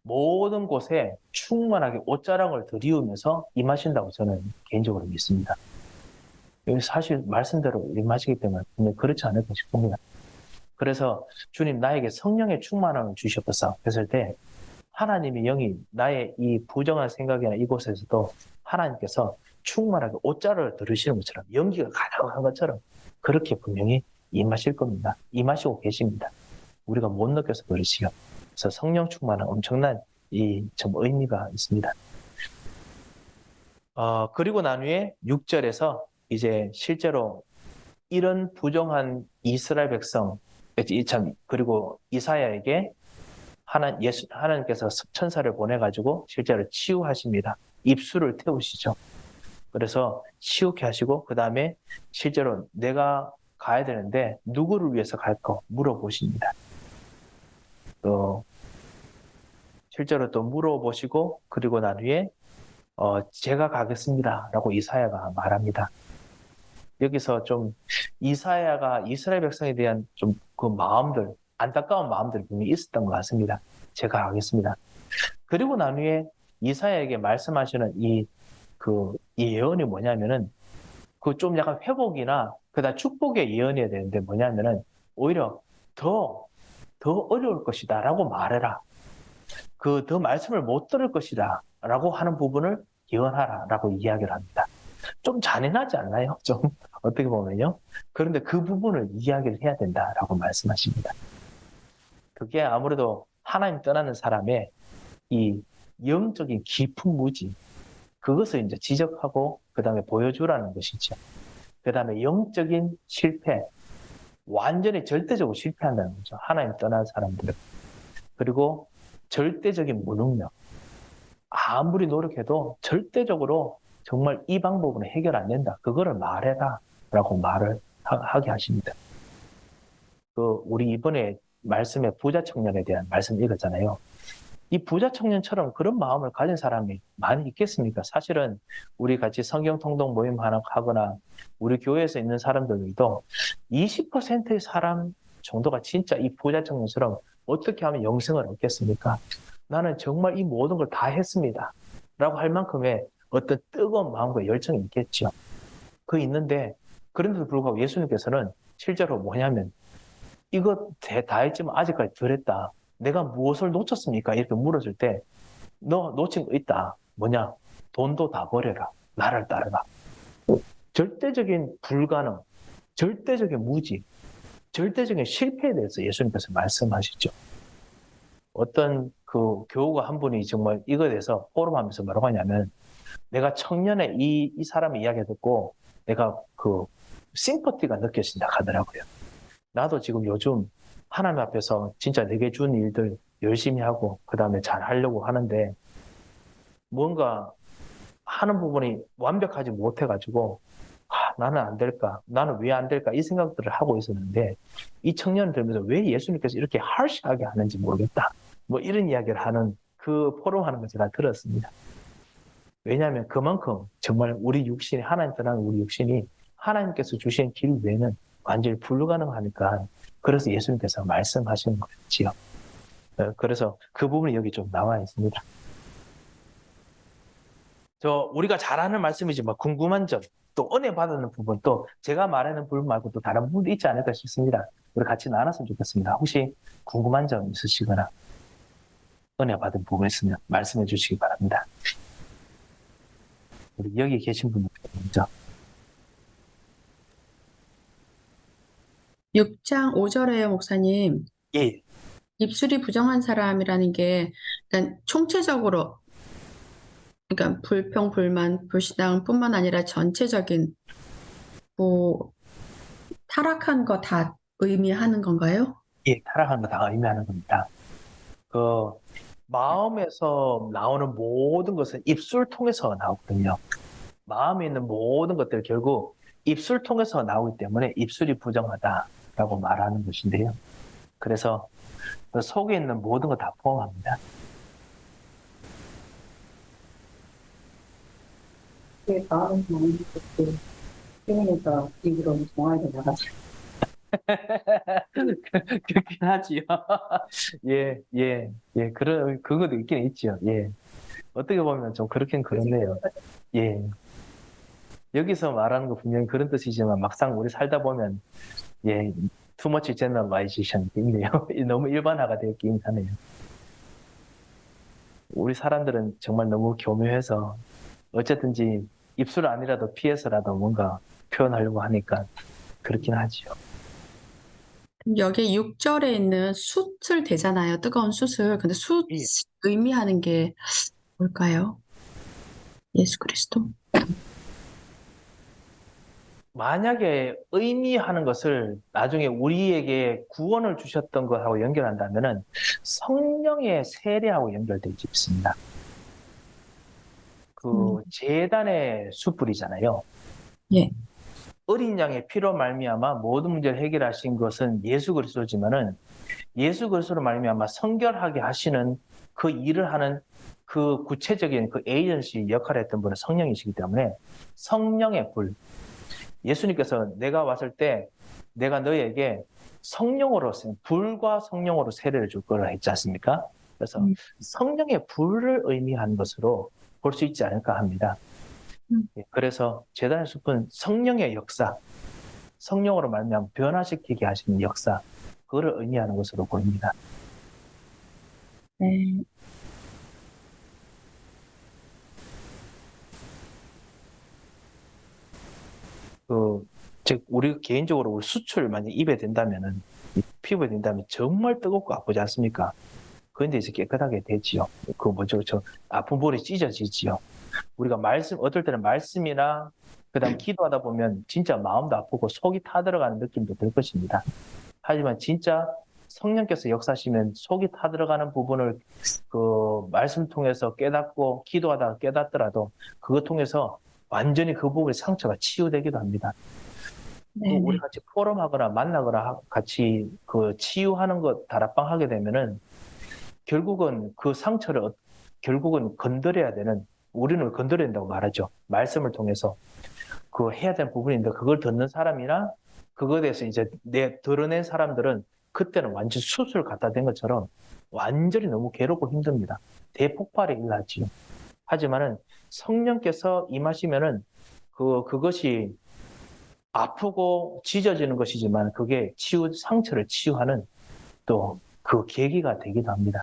모든 곳에 충만하게 옷자락을 들이우면서 임하신다고 저는 개인적으로 믿습니다. 여기 사실 말씀대로 임하시기 때문에 분명히 그렇지 않을까 싶습니다. 그래서 주님 나에게 성령의 충만함을 주시옵소서 했을 때 하나님의 영이 나의 이 부정한 생각이나 이곳에서도 하나님께서 충만하게 옷자락을 들으시는 것처럼 연기가 가득한 것처럼 그렇게 분명히 임하실 겁니다. 임하시고 계십니다. 우리가 못 느껴서 그러시요. 그래서 성령 충만은 엄청난 좀 의미가 있습니다. 그리고 난 후에 6절에서 이제 실제로 이런 부정한 이스라엘 백성, 그리고 이사야에게 하나님께서 천사를 보내가지고 실제로 치유하십니다. 입술을 태우시죠. 그래서 치유케 하시고 그 다음에 실제로 내가 가야 되는데 누구를 위해서 갈까 물어보십니다. 또 실제로 또 물어보시고 그리고 난 후에 제가 가겠습니다 라고 이사야가 말합니다. 여기서 좀 이사야가 이스라엘 백성에 대한 좀 그 마음들, 안타까운 마음들이 분명히 있었던 것 같습니다. 제가 하겠습니다. 그리고 난 후에 이사야에게 말씀하시는 이 예언이 뭐냐면은 그 좀 약간 회복이나 그다음 축복의 예언이어야 되는데 뭐냐면은 오히려 더 어려울 것이다 라고 말해라. 더 말씀을 못 들을 것이다 라고 하는 부분을 예언하라 라고 이야기를 합니다. 좀 잔인하지 않나요? 좀 어떻게 보면요. 그런데 그 부분을 이야기를 해야 된다라고 말씀하십니다. 그게 아무래도 하나님 떠나는 사람의 이 영적인 깊은 무지, 그것을 이제 지적하고 그 다음에 보여주라는 것이죠. 그 다음에 영적인 실패, 완전히 절대적으로 실패한다는 거죠. 하나님 떠난 사람들은. 그리고 절대적인 무능력. 아무리 노력해도 절대적으로 정말 이 방법은 해결 안 된다. 그거를 말해라. 라고 말을 하게 하십니다. 우리 이번에 말씀에 부자 청년에 대한 말씀 읽었잖아요. 이 부자 청년처럼 그런 마음을 가진 사람이 많이 있겠습니까? 사실은 우리 같이 성경 통독 모임 하거나 우리 교회에서 있는 사람들도 20%의 사람 정도가 진짜 이 부자 청년처럼 어떻게 하면 영생을 얻겠습니까? 나는 정말 이 모든 걸 다 했습니다. 라고 할 만큼의 어떤 뜨거운 마음과 열정이 있겠죠. 있는데 그런데도 불구하고 예수님께서는 실제로 뭐냐면 이거 다 했지만 아직까지 덜 했다. 내가 무엇을 놓쳤습니까? 이렇게 물었을 때 너 놓친 거 있다. 뭐냐? 돈도 다 버려라. 나를 따르라. 절대적인 불가능, 절대적인 무지, 절대적인 실패에 대해서 예수님께서 말씀하시죠. 어떤 교우가 한 분이 정말 이거에 대해서 포럼하면서 뭐라고 하냐면 내가 청년의 이 사람의 이야기 듣고 내가 심퍼티가 느껴진다 하더라고요. 나도 지금 요즘 하나님 앞에서 진짜 내게 준 일들 열심히 하고 그 다음에 잘 하려고 하는데 뭔가 하는 부분이 완벽하지 못해가지고 나는 안 될까? 나는 왜 안 될까? 이 생각들을 하고 있었는데 이 청년을 들으면서 왜 예수님께서 이렇게 harsh하게 하는지 모르겠다. 뭐 이런 이야기를 하는 포럼 하는 걸 제가 들었습니다. 왜냐하면 그만큼 정말 우리 육신이 하나님 떠난 우리 육신이 하나님께서 주신 길 외에는 완전히 불가능하니까 그래서 예수님께서 말씀하시는 거지요. 그래서 그 부분이 여기 좀 나와 있습니다. 우리가 잘 아는 말씀이지만 궁금한 점, 또 은혜 받는 부분, 또 제가 말하는 부분 말고 또 다른 부분도 있지 않을까 싶습니다. 우리 같이 나눴으면 좋겠습니다. 혹시 궁금한 점 있으시거나 은혜 받은 부분 있으면 말씀해 주시기 바랍니다. 우리 여기 계신 분들 먼저. 6장 5절에요, 목사님. 예. 입술이 부정한 사람이라는 게 그러니까 총체적으로 그러니까 불평, 불만, 불신앙뿐만 아니라 전체적인 타락한 거 다 의미하는 건가요? 예, 타락한 거 다 의미하는 겁니다. 마음에서 나오는 모든 것은 입술 통해서 나오거든요. 마음에 있는 모든 것들 결국 입술 통해서 나오기 때문에 입술이 부정하다라고 말하는 것인데요. 그래서 그 속에 있는 모든 거 다 포함합니다. 그 마음을 먹는 것도 피곤해서 입으로 정화해서 나가죠. 그렇긴 하지요. 예, 예, 예. 그것도 있긴 있죠. 예. 어떻게 보면 좀 그렇긴 그렇네요. 예. 여기서 말하는 거 분명히 그런 뜻이지만 막상 우리 살다 보면, 예, too much generalization 있네요. 너무 일반화가 되었긴 하네요. 우리 사람들은 정말 너무 교묘해서 어쨌든지 입술 아니라도 피해서라도 뭔가 표현하려고 하니까 그렇긴 하지요. 여기 6절에 있는 숯을 대잖아요. 뜨거운 숯을. 근데 숯이 예. 의미하는 게 뭘까요? 예수 그리스도? 만약에 의미하는 것을 나중에 우리에게 구원을 주셨던 것하고 연결한다면은 성령의 세례하고 연결되어 있습니다. 그 제단의 숯불이잖아요. 예. 어린 양의 피로 말미암아 모든 문제를 해결하신 것은 예수 그리스도지만은 예수 그리스도로 말미암아 성결하게 하시는 그 일을 하는 그 구체적인 그 에이전시 역할을 했던 분은 성령이시기 때문에 성령의 불. 예수님께서 내가 왔을 때 내가 너에게 성령으로 불과 성령으로 세례를 줄 거라 했지 않습니까? 그래서 성령의 불을 의미하는 것으로 볼 수 있지 않을까 합니다. 그래서 제단의 숲은 성령의 역사, 성령으로 말미암아 변화시키게 하시는 역사, 그거를 의미하는 것으로 보입니다. 네. 즉 우리 개인적으로 우리 수출 만약 입에 된다면은 피부에 된다면 정말 뜨겁고 아프지 않습니까? 그런데 이제 깨끗하게 되지요. 그 뭐죠? 저 아픈 볼이 찢어지지요. 우리가 어떨 때는 말씀이나 그다음 기도하다 보면 진짜 마음도 아프고 속이 타들어가는 느낌도 들 것입니다. 하지만 진짜 성령께서 역사하시면 속이 타들어가는 부분을 그 말씀 통해서 깨닫고 기도하다가 깨닫더라도 그것 통해서 완전히 그 부분의 상처가 치유되기도 합니다. 또 우리 같이 포럼하거나 만나거나 같이 그 치유하는 것 다락방 하게 되면은 결국은 그 상처를 결국은 건드려야 되는, 우리는 건드려야 된다고 말하죠. 말씀을 통해서 그 해야 되는 부분인데 그걸 듣는 사람이나 그거에 대해서 이제 드러낸 사람들은 그때는 완전 수술 갖다 댄 것처럼 완전히 너무 괴롭고 힘듭니다. 대폭발이 일어나지요. 하지만은 성령께서 임하시면은 그것이 아프고 찢어지는 것이지만 그게 상처를 치유하는 또 그 계기가 되기도 합니다.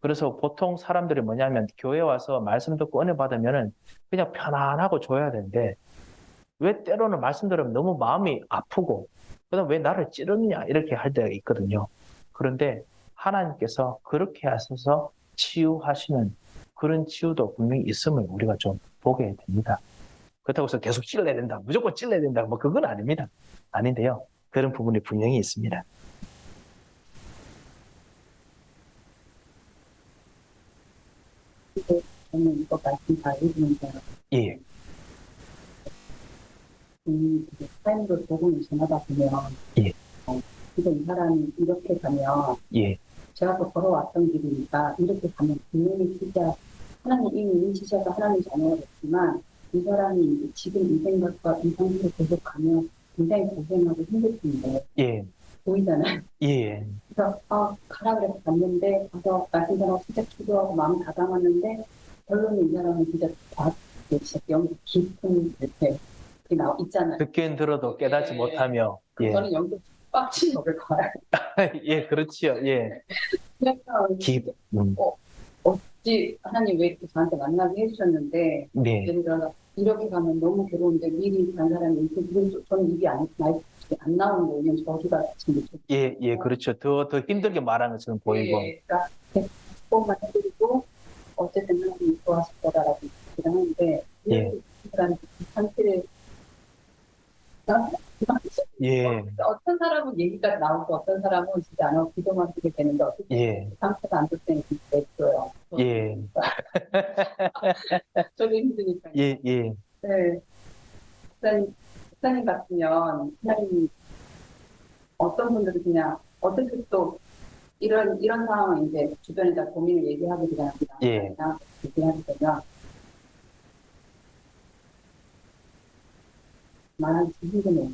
그래서 보통 사람들이 뭐냐면 교회 와서 말씀 듣고 은혜 받으면은 그냥 편안하고 줘야 되는데 왜 때로는 말씀 들으면 너무 마음이 아프고 그다음 왜 나를 찌르느냐 이렇게 할 때가 있거든요. 그런데 하나님께서 그렇게 하셔서 치유하시는 그런 치유도 분명히 있음을 우리가 좀 보게 됩니다. 그렇다고 해서 계속 찔러야 된다, 무조건 찔러야 된다, 뭐 그건 아닙니다. 아닌데요. 그런 부분이 분명히 있습니다. 저는 이거 말씀 다 읽으면서 예, 삶으로 복음을 전하다 보면 예. 이거 이 사람이 이렇게 가면 예, 제가 또 걸어왔던 길이니까 이렇게 가면 분명히 진짜 하나님 이미 인치셔서 하나님 자녀가 됐지만 이 사람이 이제 지금 이 생각과 이 상태로 계속 가면 굉장히 고생하고 힘들 텐데 예, 보이잖아요. 예, 그래서 가라 그래서 갔는데 가서 말씀 전하고 진짜 기도하고 마음 다 담았는데 결론은 이 사람은 진짜 진짜 영적 깊은 이렇게 있잖아요. 듣긴 들어도 깨닫지 못하며, 예, 저는 영적 빡치 먹을 거야. 예, 그렇지요, 예. 그래서 어찌 하나님 왜 이렇게 저한테 만나게 해주셨는데 네, 예를 들어서 이렇게 가면 너무 괴로운데 미리 간 사람이 이렇게 저는 입이 안 나오는 거예요. 왜냐면 저주가 지금 예, 예, 그렇죠. 더 힘들게 말하는 것처럼 보이고, 그러니까 번만 해드리고 어쨌든 하나님이 좋아하실 거다라고 얘기를 하는데 예, 그러니까 그 상태를 예, 어떤 사람은 얘기가 나오고 어떤 사람은 진짜 안 하고 기도만 하게 되는데 어쨌든 예, 상태가 안 좋을 때는 진짜 있어요. 예, 저도 힘드니까요. 예, 예, 네. 목사님 같으면 하나님 어떤 분들은 그냥 어떻게 또 이런 상황은 이제 주변에다 고민을 얘기하게 되잖아요. 예. 얘기하게 되면 말하기 힘드네요.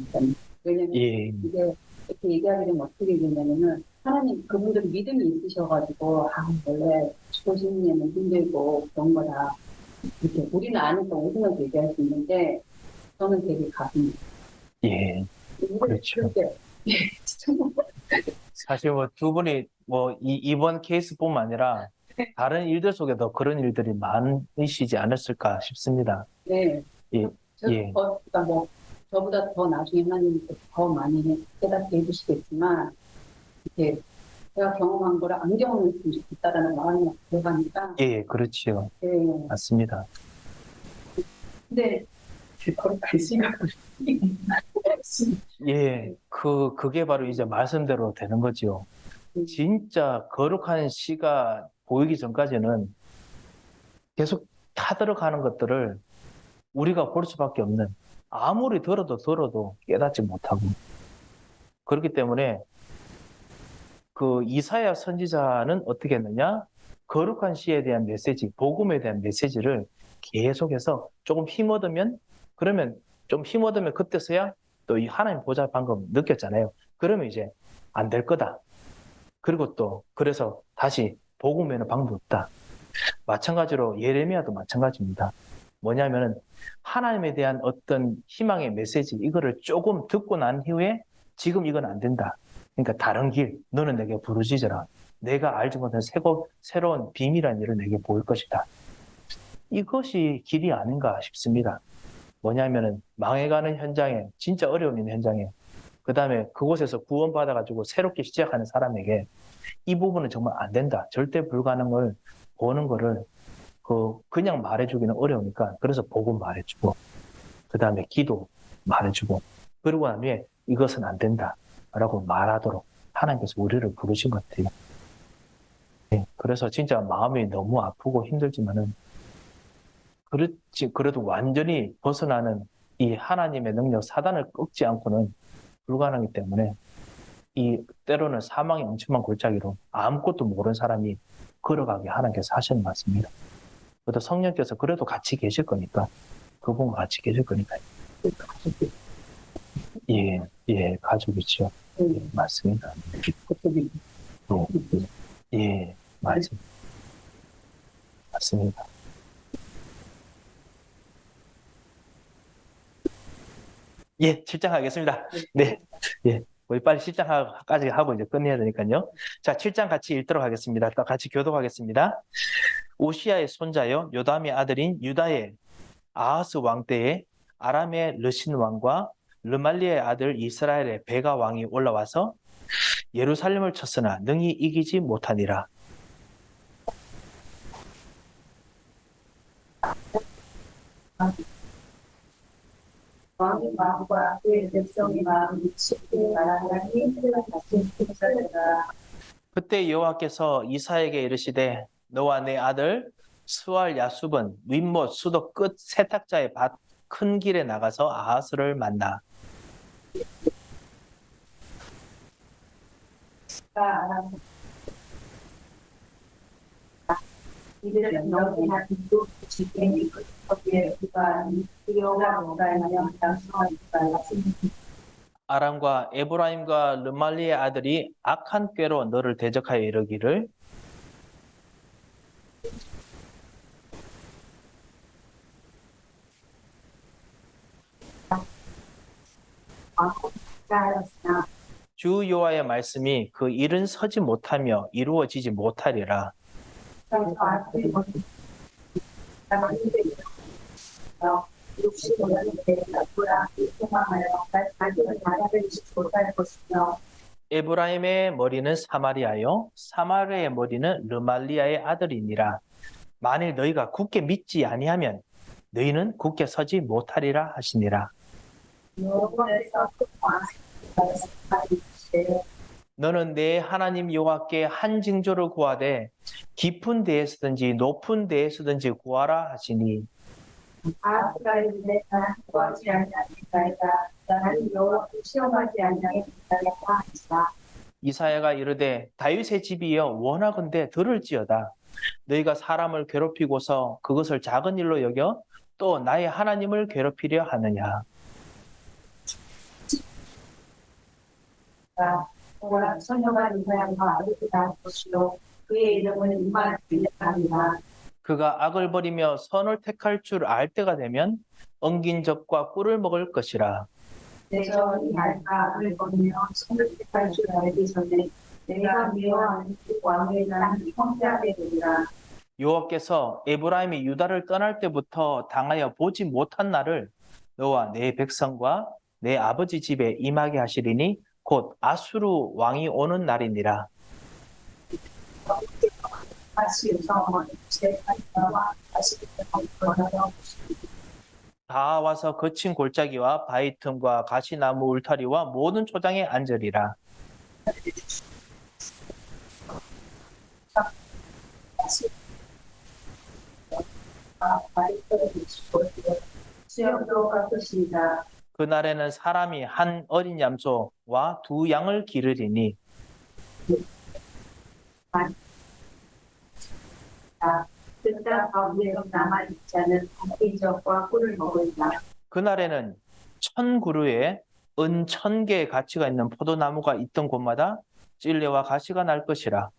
왜냐면 예. 이게 이렇게 얘기하게 되면 어떻게 되냐면은 하나님 그분들 믿음이 있으셔가지고 원래 조심님은 힘들고 그런 거다 이렇게 우리는 아니까 웃으면서 얘기할 수 있는데 저는 되게 가슴이 예. 그렇죠. 사실 뭐 두 분이 뭐 이번 케이스뿐만 아니라 다른 일들 속에도 그런 일들이 많으시지 않았을까 싶습니다. 네. 예. 예. 그러니까 뭐 저보다 더 나중에 하나님이 더 많이 깨닫게 해주시겠지만 이렇게 제가 경험한 거를 안 경험했으면 좋겠다라는 마음이 들어가니까 예, 그렇지요. 네. 맞습니다. 근데 그걸 생각을 예, 그게 바로 이제 말씀대로 되는 거지요. 진짜 거룩한 씨가 보이기 전까지는 계속 타들어가는 것들을 우리가 볼 수밖에 없는, 아무리 들어도 깨닫지 못하고. 그렇기 때문에 그 이사야 선지자는 어떻게 했느냐? 거룩한 씨에 대한 메시지, 복음에 대한 메시지를 계속해서 조금 힘얻으면, 그러면 좀 힘얻으면 그때서야 또 이 하나님 보좌 방금 느꼈잖아요. 그러면 이제 안 될 거다. 그리고 또 그래서 다시 복음에는 방법 없다. 마찬가지로 예레미야도 마찬가지입니다. 뭐냐면은 하나님에 대한 어떤 희망의 메시지 이거를 조금 듣고 난 이후에 지금 이건 안 된다. 그러니까 다른 길, 너는 내게 부르짖어라. 내가 알지 못한 새로운 비밀한 일을 내게 보일 것이다. 이것이 길이 아닌가 싶습니다. 뭐냐면은 망해가는 현장에, 진짜 어려운 있는 현장에, 그 다음에 그곳에서 구원받아가지고 새롭게 시작하는 사람에게 이 부분은 정말 안 된다. 절대 불가능을 보는 거를 그냥 말해주기는 어려우니까 그래서 복음 말해주고 그 다음에 기도 말해주고 그러고 난 후에 이것은 안 된다 라고 말하도록 하나님께서 우리를 부르신 것 같아요. 네, 그래서 진짜 마음이 너무 아프고 힘들지만은 그래도 완전히 벗어나는 이 하나님의 능력, 사단을 꺾지 않고는 불가능하기 때문에 때로는 사망의 엄청난 골짜기로 아무것도 모르는 사람이 걸어가게 하나님께서 하시는 것 같습니다. 그래도 성령께서 그래도 같이 계실 거니까, 그분과 같이 계실 거니까요. 예, 가족이죠. 예, 맞습니다. 예, 맞습니다. 예, 실장하겠습니다. 네, 예. 우리 빨리 실장까지 하고 이제 끝내야 되니까요. 자, 7장 같이 읽도록 하겠습니다. 또 같이 교독하겠습니다. 오시아의 손자요, 요담의 아들인 유다의 아하스 왕 때에 아람의 르신 왕과 르말리의 아들 이스라엘의 베가 왕이 올라와서 예루살렘을 쳤으나 능히 이기지 못하니라. 왕의 마음과 그의 백성의 마음이 쉽게 말하니 같이 살려라. 그때 여호와께서 이사에게 이르시되 너와 내 아들 스왈 야숲은 윗못 수도 끝 세탁자의 밭 큰 길에 나가서 아하스를 만나. 이들은 너희나 빈도 지탱이 거기에 그가 두려움과 못하며 당성하니까 아람과 에브라임과 르말리의 아들이 악한 꾀로 너를 대적하여 이르기를 주 여호와의 말씀이 그 일은 서지 못하며 이루어지지 못하리라. 에브라임의 머리는 사마리아요 사마리아의 머리는 르말리아의 아들이니라. 만일 너희가 굳게 믿지 아니하면 너희는 굳게 서지 못하리라 하시니라. 너는 내 하나님 여호와께 한 징조를 구하되 깊은 데에서든지 높은 데에서든지 구하라 하시니 이사야가 이르되 다윗의 집이여 원하건대 들을지어다. 너희가 사람을 괴롭히고서 그것을 작은 일로 여겨 또 나의 하나님을 괴롭히려 하느냐. 보라 소녀가 네 고향과 아버지 다 것이요 그의 이름은 이만 들려합니다. 그가 악을 버리며 선을 택할 줄 알 때가 되면 엉긴 젖과 꿀을 먹을 것이라. 내가 이 알까 악을 버리며 손을 택할 줄 알기 전에 내가 미워하는 그 왕의 난 형제하게 되리라. 여호와께서 에브라임이 유다를 떠날 때부터 당하여 보지 못한 날을 너와 내 백성과 내 아버지 집에 임하게 하시리니 곧 아수르 왕이 오는 날이니라. 다시 유성원 제 발자와 다시 걸어서 다 와서 거친 골짜기와 바위 틈과 가시나무 울타리와 모든 초장에 앉으리라. 다시 마리토를 비추고 수영도 갈 것이다. 그날에는 사람이 한 어린 염소와 두 양을 기르리니 그땅 가운데 남아있지 않은 빈적과 꿀을 먹으리라. 그날에는 1000그루에 은 1000개의 가치가 있는 포도나무가 있던 곳마다 찔레와 가시가 날 것이라.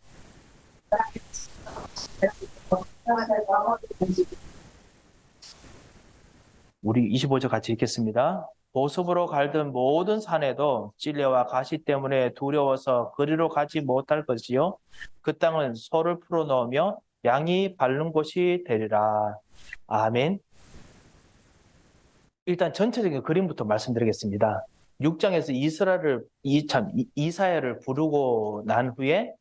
우리 25절 같이 읽겠습니다. 보습으로 갈던 모든 산에도 찔레와 가시 때문에 두려워서 그리로 가지 못할 것이요 그 땅은 소를 풀어넣으며 양이 밟는 곳이 되리라. 아멘. 일단 전체적인 그림부터 말씀드리겠습니다. 6장에서 이사야를 부르고 난 후에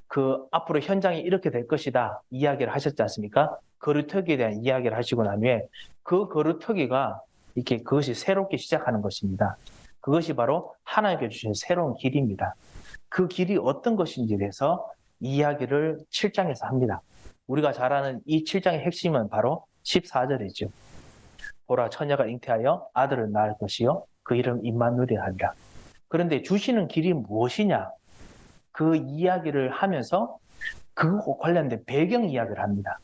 그 앞으로 현장이 이렇게 될 것이다 이야기를 하셨지 않습니까? 거루터기에 대한 이야기를 하시고 난 후에 그 거루터기가 이렇게 그것이 새롭게 시작하는 것입니다. 그것이 바로 하나님께 주신 새로운 길입니다. 그 길이 어떤 것인지에 대해서 이야기를 7장에서 합니다. 우리가 잘 아는 이 7장의 핵심은 바로 14절이죠. 보라 처녀가 잉태하여 아들을 낳을 것이요 그 이름 임마누엘이라 하리라. 그런데 주시는 길이 무엇이냐? 그 이야기를 하면서 그 관련된 배경 이야기를 합니다.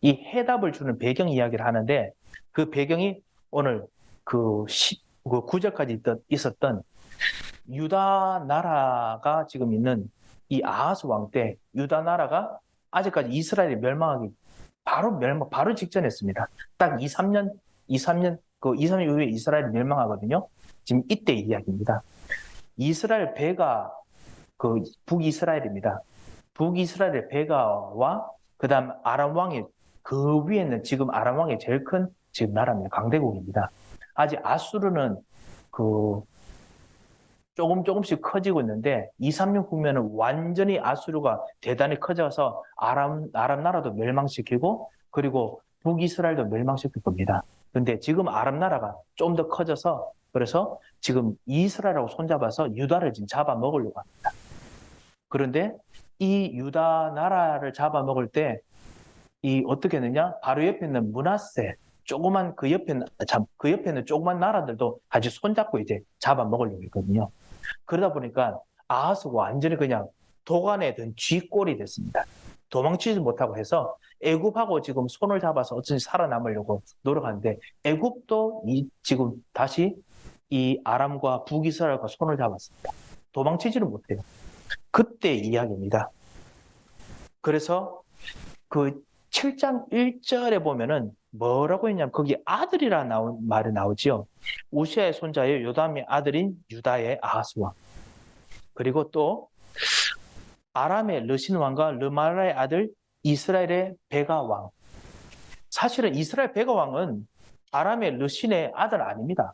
이 해답을 주는 배경 이야기를 하는데 그 배경이 오늘 그 9절까지 있었던 유다 나라가 지금 있는 이 아하스 왕 때 유다 나라가 아직까지 이스라엘이 멸망하기 바로 직전했습니다. 딱 2, 3년 이후에 이스라엘이 멸망하거든요. 지금 이때 이야기입니다. 이스라엘 배가 그 북이스라엘입니다. 북이스라엘의 배가와 그다음 아람 왕이 그 위에는 지금 아람 왕이 제일 큰 지금 나라입니다. 강대국입니다. 아직 아수르는 그 조금씩 커지고 있는데 2, 3년 후면은 완전히 아수르가 대단히 커져서 아람 나라도 멸망시키고 그리고 북이스라엘도 멸망시킬 겁니다. 근데 지금 아람 나라가 좀 더 커져서 그래서 지금 이스라엘하고 손잡아서 유다를 지금 잡아먹으려고 합니다. 그런데 이 유다 나라를 잡아먹을 때 이 어떻게 했느냐? 바로 옆에 있는 므낫세 조그만 그 옆에는 조그만 나라들도 같이 손잡고 이제 잡아먹으려고 했거든요. 그러다 보니까 아하스가 완전히 그냥 도간에 든 쥐꼴이 됐습니다. 도망치지 못하고 해서 애굽하고 지금 손을 잡아서 어쩐지 살아남으려고 노력하는데 애굽도 지금 다시 이 아람과 북이스라엘과 손을 잡았습니다. 도망치지를 못해요. 그때 이야기입니다. 그래서 그 7장 1절에 보면은 뭐라고 했냐면 거기 아들이라는 말이 나오지요. 우시아의 손자의 요담의 아들인 유다의 아하스 왕. 그리고 또 아람의 르신 왕과 르말라의 아들 이스라엘의 베가 왕. 사실은 이스라엘 베가 왕은 아람의 르신의 아들 아닙니다.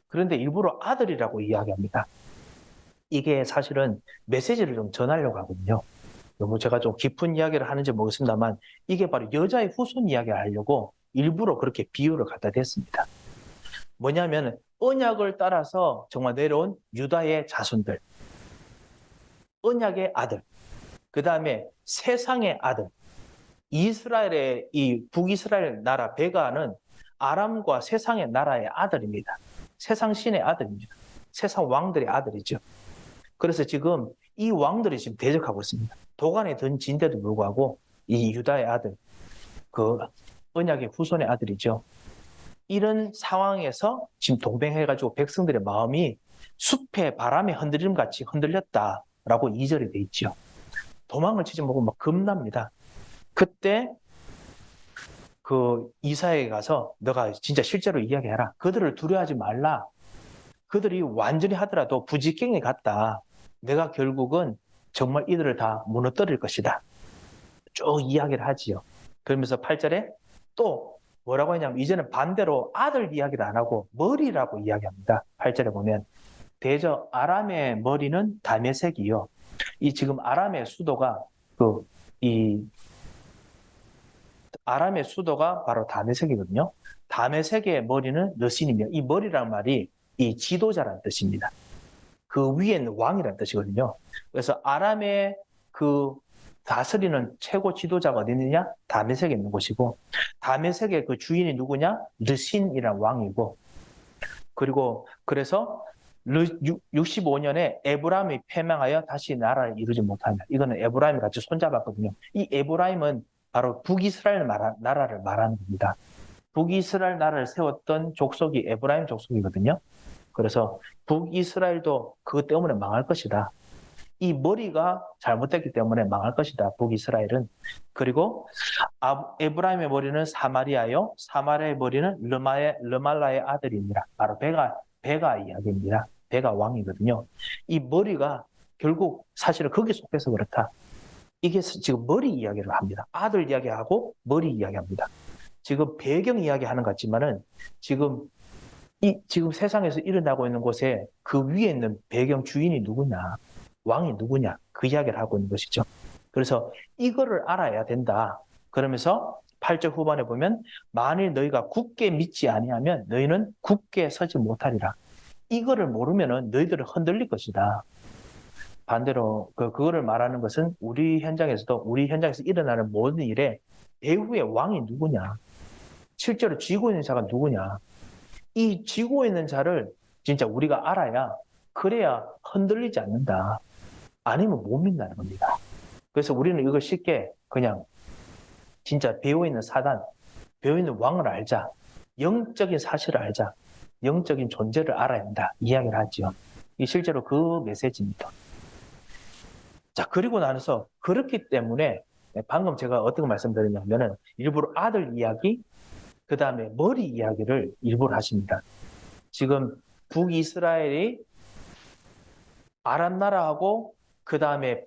그런데 일부러 아들이라고 이야기합니다. 이게 사실은 메시지를 좀 전하려고 하거든요. 너무 제가 좀 깊은 이야기를 하는지 모르겠습니다만 이게 바로 여자의 후손 이야기를 하려고 일부러 그렇게 비유를 갖다 댔습니다. 뭐냐면 언약을 따라서 정말 내려온 유다의 자손들, 언약의 아들, 그 다음에 세상의 아들, 이스라엘의 이 북이스라엘 나라 베가는 아람과 세상의 나라의 아들입니다. 세상 신의 아들입니다. 세상 왕들의 아들이죠. 그래서 지금 이 왕들이 지금 대적하고 있습니다. 도간에 든진데도 불구하고 이 유다의 아들, 그 언약의 후손의 아들이죠. 이런 상황에서 지금 동맹해가지고 백성들의 마음이 숲의 바람에 흔들림 같이 흔들렸다라고 2절에 돼 있죠. 도망을 치지 못하고 막 겁납니다. 그때 그 이사야에게 가서 너가 진짜 실제로 이야기해라. 그들을 두려워하지 말라. 그들이 완전히 하더라도 부지깽이 같다. 내가 결국은 정말 이들을 다 무너뜨릴 것이다. 쭉 이야기를 하지요. 그러면서 8절에 또 뭐라고 하냐면 이제는 반대로 아들 이야기를 안 하고 머리라고 이야기합니다. 8절에 보면 대저 아람의 머리는 다메섹이요. 이 지금 아람의 수도가 아람의 수도가 바로 다메섹이거든요. 다메섹의 머리는 르신이며 이 머리란 말이 이 지도자라는 뜻입니다. 그 위에는 왕이라는 뜻이거든요. 그래서 아람의 그 다스리는 최고 지도자가 어디 있느냐? 다메섹에 있는 곳이고 다메섹의 그 주인이 누구냐? 르신이라는 왕이고 그리고 그래서 65년에 에브라임이 패망하여 다시 나라를 이루지 못하냐. 이거는 에브라임이 같이 손잡았거든요. 이 에브라임은 바로 북이스라엘 나라를 말하는 겁니다. 북이스라엘 나라를 세웠던 족속이 에브라임 족속이거든요. 그래서 북이스라엘도 그것 때문에 망할 것이다. 이 머리가 잘못됐기 때문에 망할 것이다. 북이스라엘은. 그리고 에브라임의 머리는 사마리아요. 사마리아의 머리는 르말라의 아들입니다. 바로 베가 이야기입니다. 베가 왕이거든요. 이 머리가 결국 사실은 거기에 속해서 그렇다. 이게 지금 머리 이야기를 합니다. 아들 이야기하고 머리 이야기합니다. 지금 배경 이야기하는 것 같지만은 지금 세상에서 일어나고 있는 곳에 그 위에 있는 배경 주인이 누구냐, 왕이 누구냐, 그 이야기를 하고 있는 것이죠. 그래서 이거를 알아야 된다. 그러면서 8절 후반에 보면 만일 너희가 굳게 믿지 아니하면 너희는 굳게 서지 못하리라. 이거를 모르면은 너희들은 흔들릴 것이다. 반대로 그거를 말하는 것은 우리 현장에서 일어나는 모든 일에 배후의 왕이 누구냐, 실제로 쥐고 있는 자가 누구냐, 이 쥐고 있는 자를 진짜 우리가 알아야 그래야 흔들리지 않는다. 아니면 못 믿는다는 겁니다. 그래서 우리는 이걸 쉽게 그냥 진짜 배어있는 사단, 배어있는 왕을 알자, 영적인 사실을 알자, 영적인 존재를 알아야 한다. 이야기를 하죠. 이 실제로 그 메시지입니다. 자, 그리고 나서 그렇기 때문에 방금 제가 어떤 거 말씀드렸냐면은 일부러 아들 이야기, 그 다음에 머리 이야기를 일부러 하십니다. 지금 북이스라엘이 아람 나라하고 그 다음에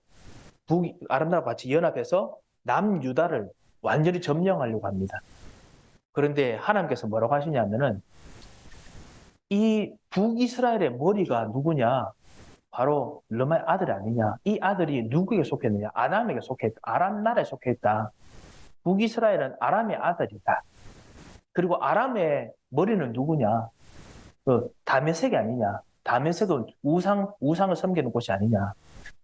아람 나라와 같이 연합해서 남유다를 완전히 점령하려고 합니다. 그런데 하나님께서 뭐라고 하시냐면은 이 북이스라엘의 머리가 누구냐? 바로 르마의 아들이 아니냐? 이 아들이 누구에게 속했느냐? 아람에게 속했다. 아람 나라에 속했다. 북이스라엘은 아람의 아들이다. 그리고 아람의 머리는 누구냐? 다메섹이 아니냐? 다메섹은 우상을 섬기는 곳이 아니냐?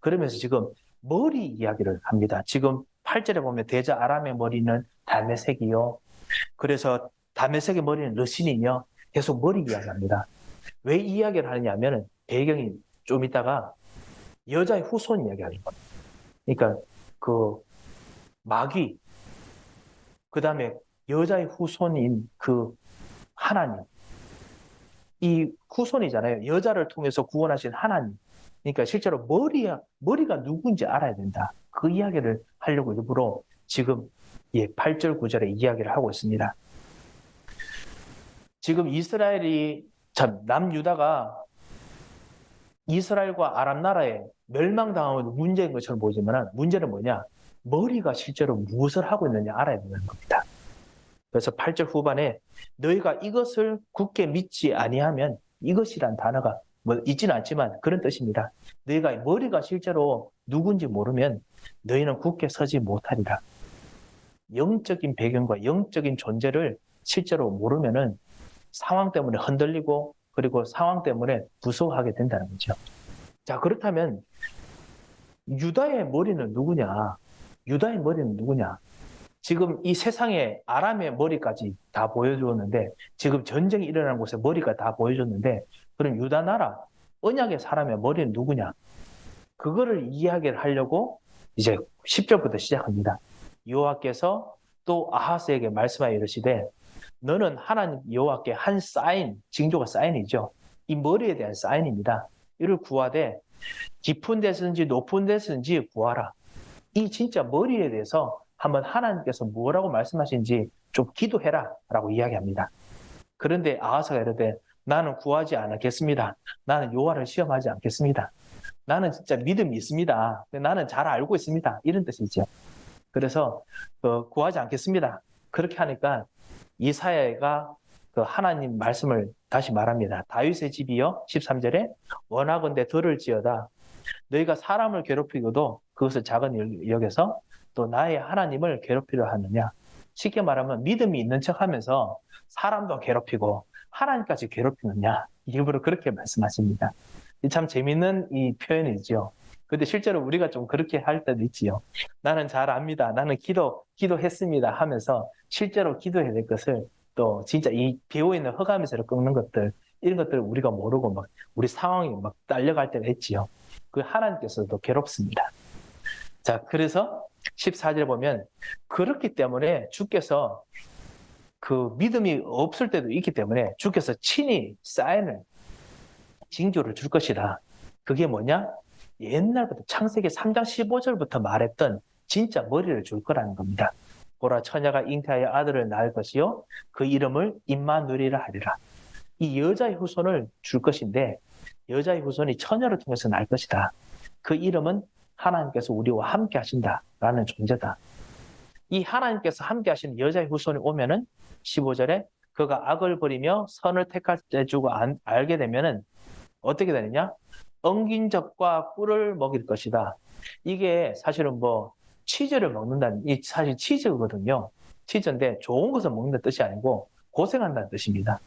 그러면서 지금 머리 이야기를 합니다. 지금 8절에 보면 대저 아람의 머리는 다메섹이요. 그래서 다메섹의 머리는 르신이며 계속 머리 이야기합니다. 왜 이 이야기를 하느냐면 배경이 좀 있다가 여자의 후손 이야기하는 겁니다. 그러니까 그 마귀, 그 다음에 여자의 후손인 그 하나님, 이 후손이잖아요. 여자를 통해서 구원하신 하나님. 그러니까 실제로 머리가 누군지 알아야 된다. 그 이야기를 하려고 일부러 지금 8절 9절에 이야기를 하고 있습니다. 지금 남유다가 이스라엘과 아람 나라에 멸망당하는 문제인 것처럼 보이지만 문제는 뭐냐? 머리가 실제로 무엇을 하고 있느냐 알아야 되는 겁니다. 그래서 8절 후반에 너희가 이것을 굳게 믿지 아니하면, 이것이란 단어가 뭐 있지는 않지만 그런 뜻입니다. 너희가 머리가 실제로 누군지 모르면 너희는 굳게 서지 못하리라. 영적인 배경과 영적인 존재를 실제로 모르면은 상황 때문에 흔들리고 그리고 상황 때문에 무서워하게 된다는 거죠. 자, 그렇다면 유다의 머리는 누구냐? 유다의 머리는 누구냐? 지금 이 세상에 아람의 머리까지 다 보여주었는데, 지금 전쟁이 일어나는 곳에 머리가 다 보여줬는데, 그럼 유다 나라, 언약의 사람의 머리는 누구냐? 그거를 이야기를 하려고 이제 10절부터 시작합니다. 여호와께서 또 아하스에게 말씀하여 이르시되 너는 하나님 여호와께 한 사인, 징조가 사인이죠. 이 머리에 대한 사인입니다. 이를 구하되 깊은 데서든지 높은 데서든지 구하라. 이 진짜 머리에 대해서 한번 하나님께서 뭐라고 말씀하신지 좀 기도해라 라고 이야기합니다. 그런데 아하스가 이르되 나는 구하지 않겠습니다. 나는 여호와를 시험하지 않겠습니다. 나는 진짜 믿음이 있습니다. 나는 잘 알고 있습니다. 이런 뜻이죠. 그래서 구하지 않겠습니다. 그렇게 하니까 이사야가 그 하나님 말씀을 다시 말합니다. 다윗의 집이여 13절에 원하건대 들을지어다. 너희가 사람을 괴롭히고도 그것을 작은 일 여겨서 또 나의 하나님을 괴롭히려 하느냐. 쉽게 말하면 믿음이 있는 척하면서 사람도 괴롭히고 하나님까지 괴롭히느냐. 일부러 그렇게 말씀하십니다. 참 재밌는 이 표현이죠. 근데 실제로 우리가 좀 그렇게 할 때도 있지요. 나는 잘 압니다. 나는 기도했습니다 하면서 실제로 기도해야 될 것을 또 진짜 이 비어있는 흑암에서 꺾는 것들, 이런 것들을 우리가 모르고 막 우리 상황이 막 딸려갈 때가 있지요. 그 하나님께서도 괴롭습니다. 자, 그래서 14절 보면 그렇기 때문에 주께서 그 믿음이 없을 때도 있기 때문에 주께서 친히 사인을 징조를 줄 것이다. 그게 뭐냐? 옛날부터 창세기 3장 15절부터 말했던 진짜 머리를 줄 거라는 겁니다. 보라 처녀가 잉태하여 아들을 낳을 것이요 그 이름을 임마누엘이라 하리라. 이 여자의 후손을 줄 것인데 여자의 후손이 처녀를 통해서 낳을 것이다. 그 이름은 하나님께서 우리와 함께 하신다라는 존재다. 이 하나님께서 함께 하시는 여자의 후손이 오면은 15절에 그가 악을 버리며 선을 택할 때 주고 알게 되면은 어떻게 되느냐? 엉긴 젖과 꿀을 먹일 것이다. 이게 사실은 뭐 치즈를 먹는다는, 이 사실 치즈거든요. 치즈인데 좋은 것을 먹는다는 뜻이 아니고 고생한다는 뜻입니다.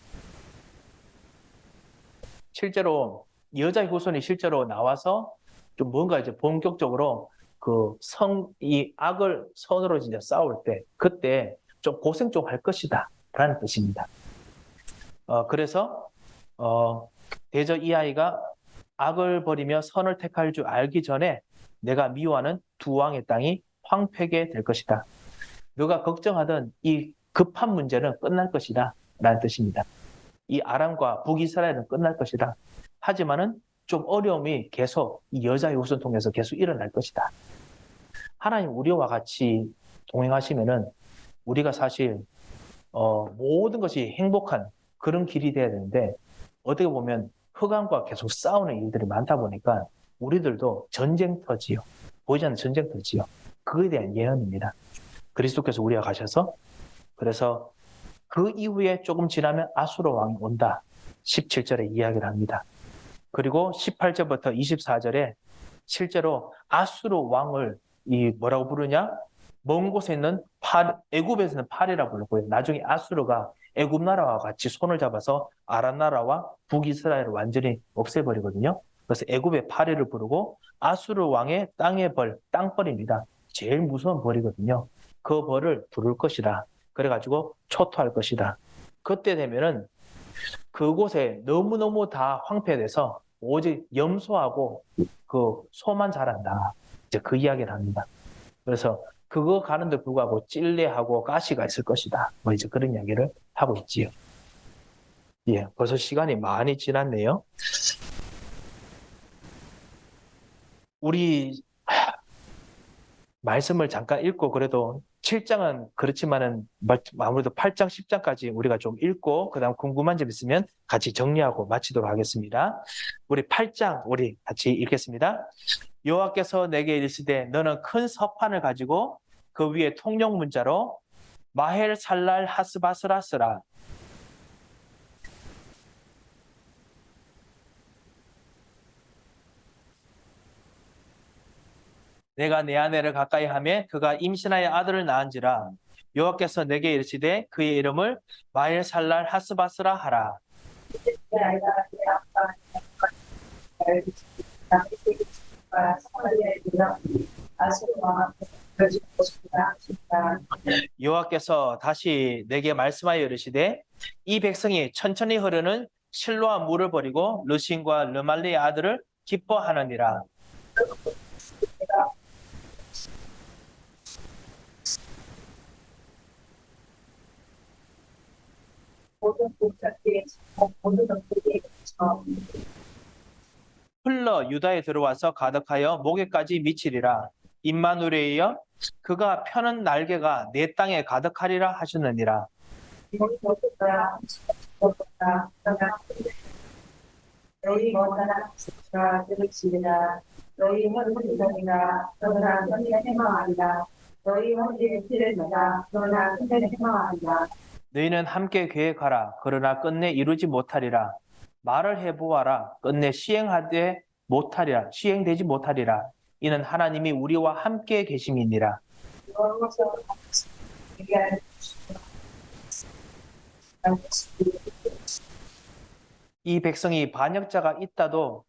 실제로 여자의 후손이 실제로 나와서 좀 뭔가 이제 본격적으로 이 악을 선으로 이제 싸울 때 그때 좀 고생 좀 할 것이다 라는 뜻입니다. 그래서 대저 이 아이가 악을 버리며 선을 택할 줄 알기 전에 내가 미워하는 두 왕의 땅이 황폐게 될 것이다. 너가 걱정하던 이 급한 문제는 끝날 것이다 라는 뜻입니다. 이 아람과 북이스라엘은 끝날 것이다. 하지만은 좀 어려움이 계속 이 여자의 후손 통해서 계속 일어날 것이다. 하나님 우리와 같이 동행하시면은 우리가 사실 모든 것이 행복한 그런 길이 돼야 되는데 어떻게 보면 흑암과 계속 싸우는 일들이 많다 보니까 우리들도 전쟁터지요. 보이지 않는 전쟁터지요. 그거에 대한 예언입니다. 그리스도께서 우리와 가셔서 그래서 그 이후에 조금 지나면 아수르 왕이 온다. 17절에 이야기를 합니다. 그리고 18절부터 24절에 실제로 아수르 왕을 뭐라고 부르냐? 먼 곳에 있는 애굽에서는 팔이라고 불렀고요. 나중에 아수르가 애굽 나라와 같이 손을 잡아서 아람 나라와 북이스라엘을 완전히 없애버리거든요. 그래서 애굽의 팔이를 부르고 아수르 왕의 땅의 벌, 땅벌입니다. 제일 무서운 벌이거든요. 그 벌을 부를 것이다. 그래가지고 초토할 것이다. 그때 되면은 그곳에 너무너무 다 황폐돼서 오직 염소하고 그 소만 자란다. 이제 그 이야기를 합니다. 그래서 그거 가는데 불구하고 찔레하고 가시가 있을 것이다. 뭐 이제 그런 이야기를 하고 있지요. 예, 벌써 시간이 많이 지났네요. 우리 말씀을 잠깐 읽고 그래도 7장은 그렇지만은 아무래도 8장, 10장까지 우리가 좀 읽고 그다음 궁금한 점 있으면 같이 정리하고 마치도록 하겠습니다. 우리 8장 우리 같이 읽겠습니다. 여호와께서 내게 이르시되 너는 큰 서판을 가지고 그 위에 통용 문자로 마헬 살랄 하스바스라 쓰라. 내가 내 아내를 가까이 하매 그가 임신하여 아들을 낳은지라. 여호와께서 내게 이르시되 그의 이름을 마헬 살랄 하스바스라 하라. 여호와께서 다시 내게 말씀하여 이르시되 이 백성이 천천히 흐르는 실로암 물을 버리고 르신과 르말리의 아들을 기뻐하느니라. 모든 국자들의 모든 것들이 흘러 유다에 들어와서 가득하여 목에까지 미치리라. 임마누엘이여 그가 펴는 날개가 내 땅에 가득하리라 하셨느니라. 너희 원하나 들으시리라. 너희 헌신이라 그러나 헌신을 행하리라. 너희 헌신의 피를 내라 그러나 헌신을 행하리라. 너희는 함께 계획하라. 그러나 끝내 이루지 못하리라. 말을 해보아라. 끝내 시행하되 못하리라. 시행되지 못하리라. 이는 하나님이 우리와 함께 계심이니라. 이 백성이 반역자가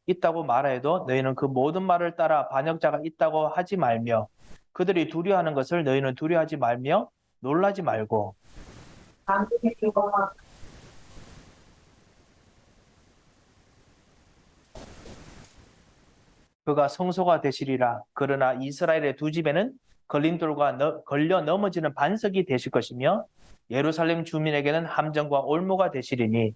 있다고 말하여도 너희는 그 모든 말을 따라 반역자가 있다고 하지 말며 그들이 두려워하는 것을 너희는 두려워하지 말며 놀라지 말고 그가 성소가 되시리라. 그러나 이스라엘의 두 집에는 걸림돌과 걸려 넘어지는 반석이 되실 것이며 예루살렘 주민에게는 함정과 올무가 되시리니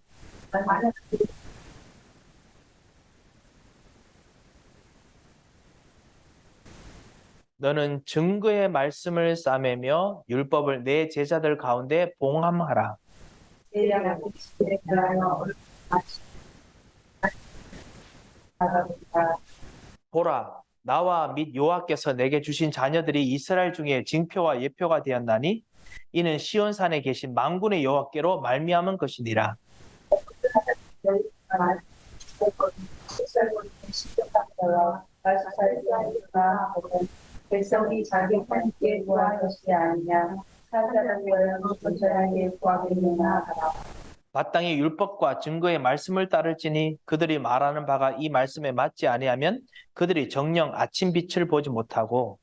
너는 증거의 말씀을 싸매며 율법을 내 제자들 가운데 봉함하라. 보라, 나와 및 여호와께서 내게 주신 자녀들이 이스라엘 중에 징표와 예표가 되었나니 이는 시온산에 계신 만군의 여호와께로 말미암은 것이니라. 백성이 자기 함께 구할 것이 아니냐 사자는 전전하게 구하겠느냐 하라. 마땅히 율법과 증거의 말씀을 따를지니 그들이 말하는 바가 이 말씀에 맞지 아니하면 그들이 정녕 아침 빛을 보지 못하고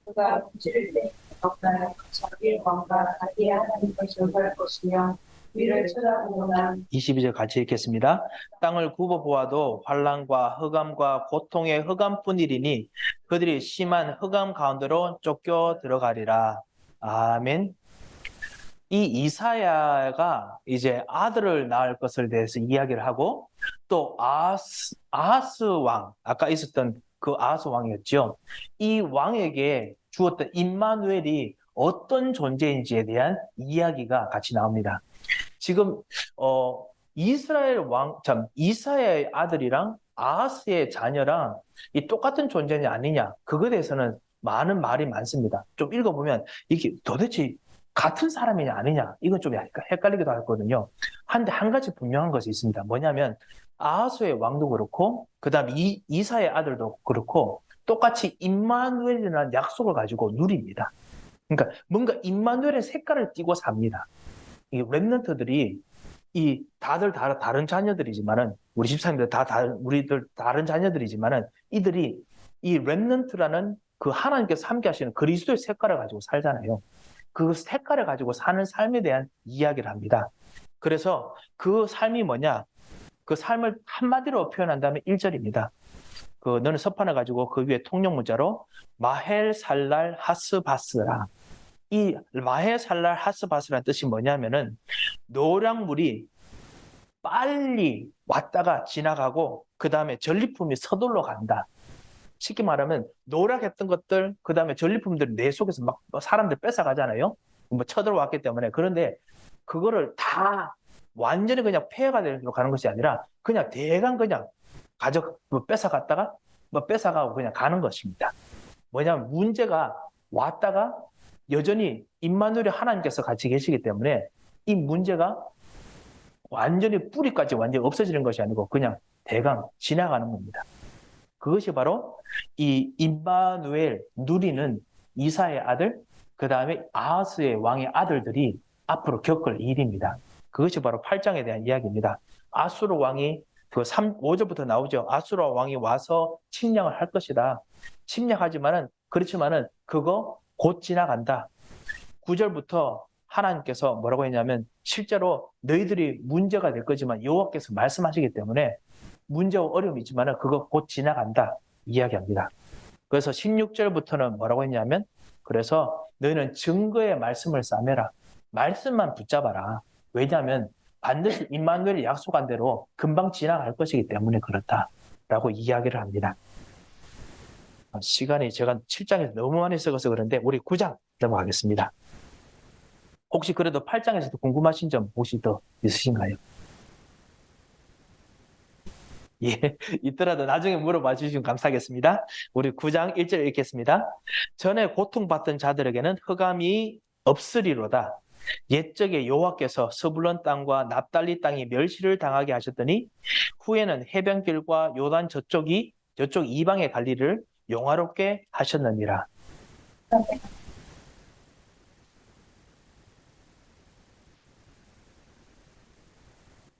그가 부지를 때 없나요? 자기의 왕과 자기의 하나님을 전할 것이며 위를 쳐다보거나 22절 같이 읽겠습니다. 땅을 굽어보아도 환난과 흑암과 고통의 흑암뿐이리니 그들이 심한 흑암 가운데로 쫓겨 들어가리라. 아멘. 이 이사야가 이제 아들을 낳을 것을 대해서 이야기를 하고 또 아하스 왕, 아까 있었던 그 아하스 왕이었죠. 이 왕에게 주었던 임마누엘이 어떤 존재인지에 대한 이야기가 같이 나옵니다. 지금 이사야의 아들이랑 아하스의 자녀랑 이 똑같은 존재냐 아니냐 그거에 대해서는 많은 말이 많습니다. 좀 읽어보면 이게 도대체 같은 사람이냐 아니냐 이건 좀 헷갈리기도 하거든요. 한데 한 가지 분명한 것이 있습니다. 뭐냐면 아하스의 왕도 그렇고 그 다음 이사의 아들도 그렇고 똑같이 임마누엘이라는 약속을 가지고 누립니다. 그러니까 뭔가 임마누엘의 색깔을 띠고 삽니다. 이 렘넌트들이 이 다들 다른 자녀들이지만은 우리 집사님들 우리들 다른 자녀들이지만은 이들이 이 렘넌트라는 그 하나님께서 함께 하시는 그리스도의 색깔을 가지고 살잖아요. 그 색깔을 가지고 사는 삶에 대한 이야기를 합니다. 그래서 그 삶이 뭐냐? 그 삶을 한마디로 표현한다면 1절입니다. 너는 서판을 가지고 그 위에 통용 문자로 마헬 살랄 하스바스라. 이 마헬 살랄 하스바스라는 뜻이 뭐냐면은 노량물이 빨리 왔다가 지나가고 그 다음에 전리품이 서둘러 간다. 쉽게 말하면 노력했던 것들 그 다음에 전리품들이 내 속에서 막 사람들 뺏어가잖아요. 뭐 쳐들어왔기 때문에. 그런데 그거를 다 완전히 그냥 폐해가 되도록 가는 것이 아니라 그냥 대강 그냥 뺏어갔다가 뺏어가고 그냥 가는 것입니다. 뭐냐면 문제가 왔다가 여전히 임마누엘 하나님께서 같이 계시기 때문에 이 문제가 완전히 뿌리까지 완전히 없어지는 것이 아니고 그냥 대강 지나가는 겁니다. 그것이 바로 이 임마누엘 누리는 이사의 아들, 그 다음에 아하스의 왕의 아들들이 앞으로 겪을 일입니다. 그것이 바로 8장에 대한 이야기입니다. 아수르 왕이 5절부터 나오죠. 아수르 왕이 와서 침략을 할 것이다. 그렇지만은 그거 곧 지나간다. 9절부터 하나님께서 뭐라고 했냐면 실제로 너희들이 문제가 될 거지만 여호와께서 말씀하시기 때문에 문제와 어려움이 있지만 그거 곧 지나간다 이야기합니다. 그래서 16절부터는 뭐라고 했냐면 그래서 너희는 증거의 말씀을 싸매라. 말씀만 붙잡아라. 왜냐하면 반드시 임마누엘이 약속한 대로 금방 지나갈 것이기 때문에 그렇다라고 이야기를 합니다. 시간이 제가 7장에서 너무 많이 썩어서 그런데 우리 9장 넘어가겠습니다. 혹시 그래도 8장에서도 궁금하신 점 혹시 더 있으신가요? 예, 있더라도 나중에 물어봐 주시면 감사하겠습니다. 우리 9장 1절 읽겠습니다. 전에 고통받던 자들에게는 흑암이 없으리로다. 옛적에 여호와께서 스불론 땅과 납달리 땅이 멸시를 당하게 하셨더니 후에는 해변길과 요단 저쪽 이방의 관리를 영화롭게 하셨느니라.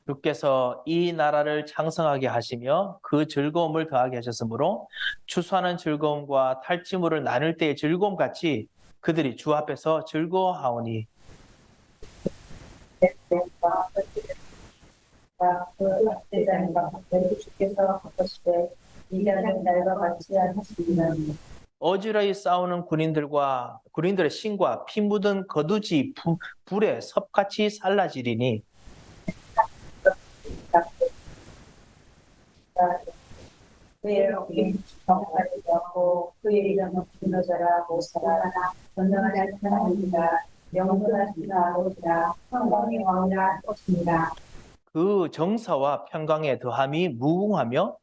주께서 이 나라를 창성하게 하시며 그 즐거움을 더하게 하셨으므로 추수하는 즐거움과 탈취물을 나눌 때의 즐거움 같이 그들이 주 앞에서 즐거워하오니. 주께서 하시되 이자는 날과 같이 하셨습니다. 어지러이 싸우는 군인들의 신과 피 묻은 거두지 불에 섭같이 살라지리니. 그의 어깨 정하지 않고 그의 이름은 분노자라 모사라 전능하신 하나님이라 영원하신 아버지라 평강의 왕이라 하셨습니다. 그 정사와 평강의 더함이 무궁하며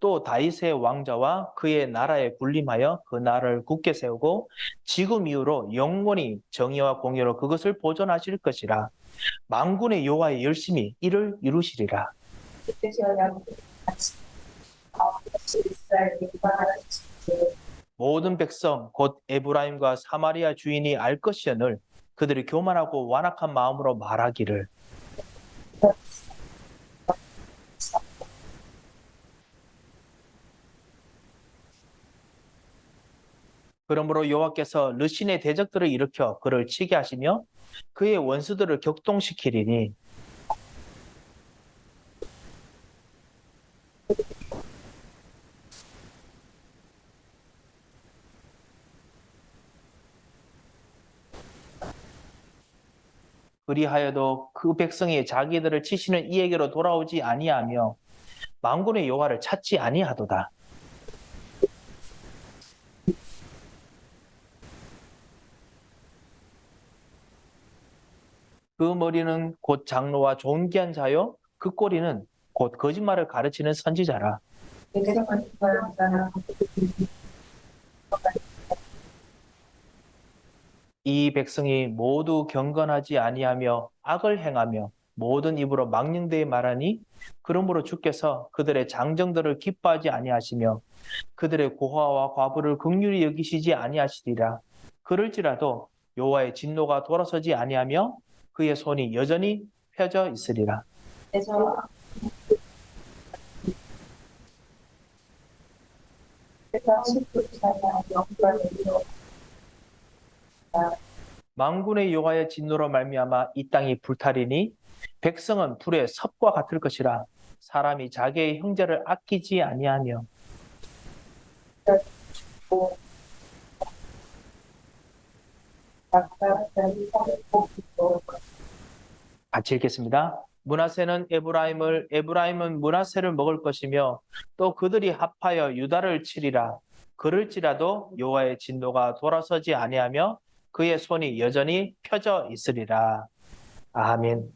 또 다윗의 왕자와 그의 나라에 군림하여 그 나라를 굳게 세우고 지금 이후로 영원히 정의와 공의로 그것을 보존하실 것이라. 만군의 여호와의 열심히 이를 이루시리라. 모든 백성 곧 에브라임과 사마리아 주인이 알 것이오늘 그들이 교만하고 완악한 마음으로 말하기를. 그러므로 여호와께서 르신의 대적들을 일으켜 그를 치게 하시며 그의 원수들을 격동시키리니. 그리하여도 그 백성이 자기들을 치시는 이에게로 돌아오지 아니하며 만군의 여호와를 찾지 아니하도다. 그 머리는 곧 장로와 존귀한 자요 그 꼬리는 곧 거짓말을 가르치는 선지자라. 이 백성이 모두 경건하지 아니하며 악을 행하며 모든 입으로 망령되이 말하니 그러므로 주께서 그들의 장정들을 기뻐하지 아니하시며 그들의 고아와 과부를 긍휼히 여기시지 아니하시리라. 그럴지라도 여호와의 진노가 돌아서지 아니하며 그의 손이 여전히 펴져 있으리라. 만군의 여호와의 진노로 말미암아 이 땅이 불타리니 백성은 불의 섭과 같을 것이라. 사람이 자기의 형제를 아끼지 아니하며. 같이 읽겠습니다. 므낫세는 에브라임은 므낫세를 먹을 것이며 또 그들이 합하여 유다를 치리라. 그럴지라도 여호와의 진노가 돌아서지 아니하며 그의 손이 여전히 펴져 있으리라. 아멘.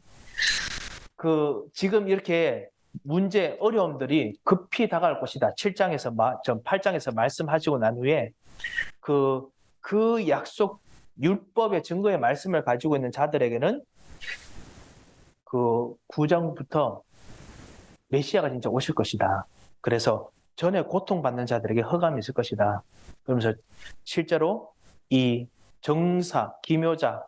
지금 이렇게 문제, 어려움들이 급히 다가올 것이다. 8장에서 말씀하시고 난 후에 그 약속, 율법의 증거의 말씀을 가지고 있는 자들에게는 그 9장부터 메시아가 진짜 오실 것이다. 그래서 전에 고통받는 자들에게 흑암이 있을 것이다. 그러면서 실제로 이 정사, 기묘자,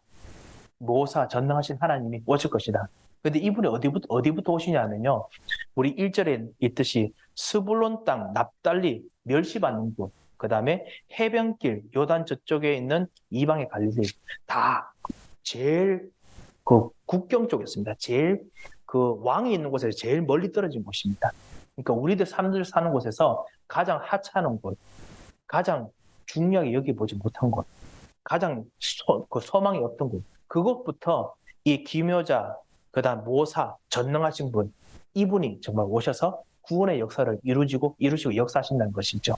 모사, 전능하신 하나님이 오실 것이다. 근데 이분이 어디부터 오시냐면요. 우리 1절에 있듯이 스불론 땅, 납달리, 멸시받는 곳, 그 다음에 해변길, 요단 저쪽에 있는 이방의 갈릴리, 다 제일 그 국경 쪽이었습니다. 제일 그 왕이 있는 곳에서 제일 멀리 떨어진 곳입니다. 그러니까 우리들 사람들 사는 곳에서 가장 하찮은 곳, 가장 중요하게 여기보지 못한 곳, 가장 소망이 없던 곳, 그것부터 이 기묘자, 그다음 모사, 전능하신 분, 이분이 정말 오셔서 구원의 역사를 이루시고 역사하신다는 것이죠.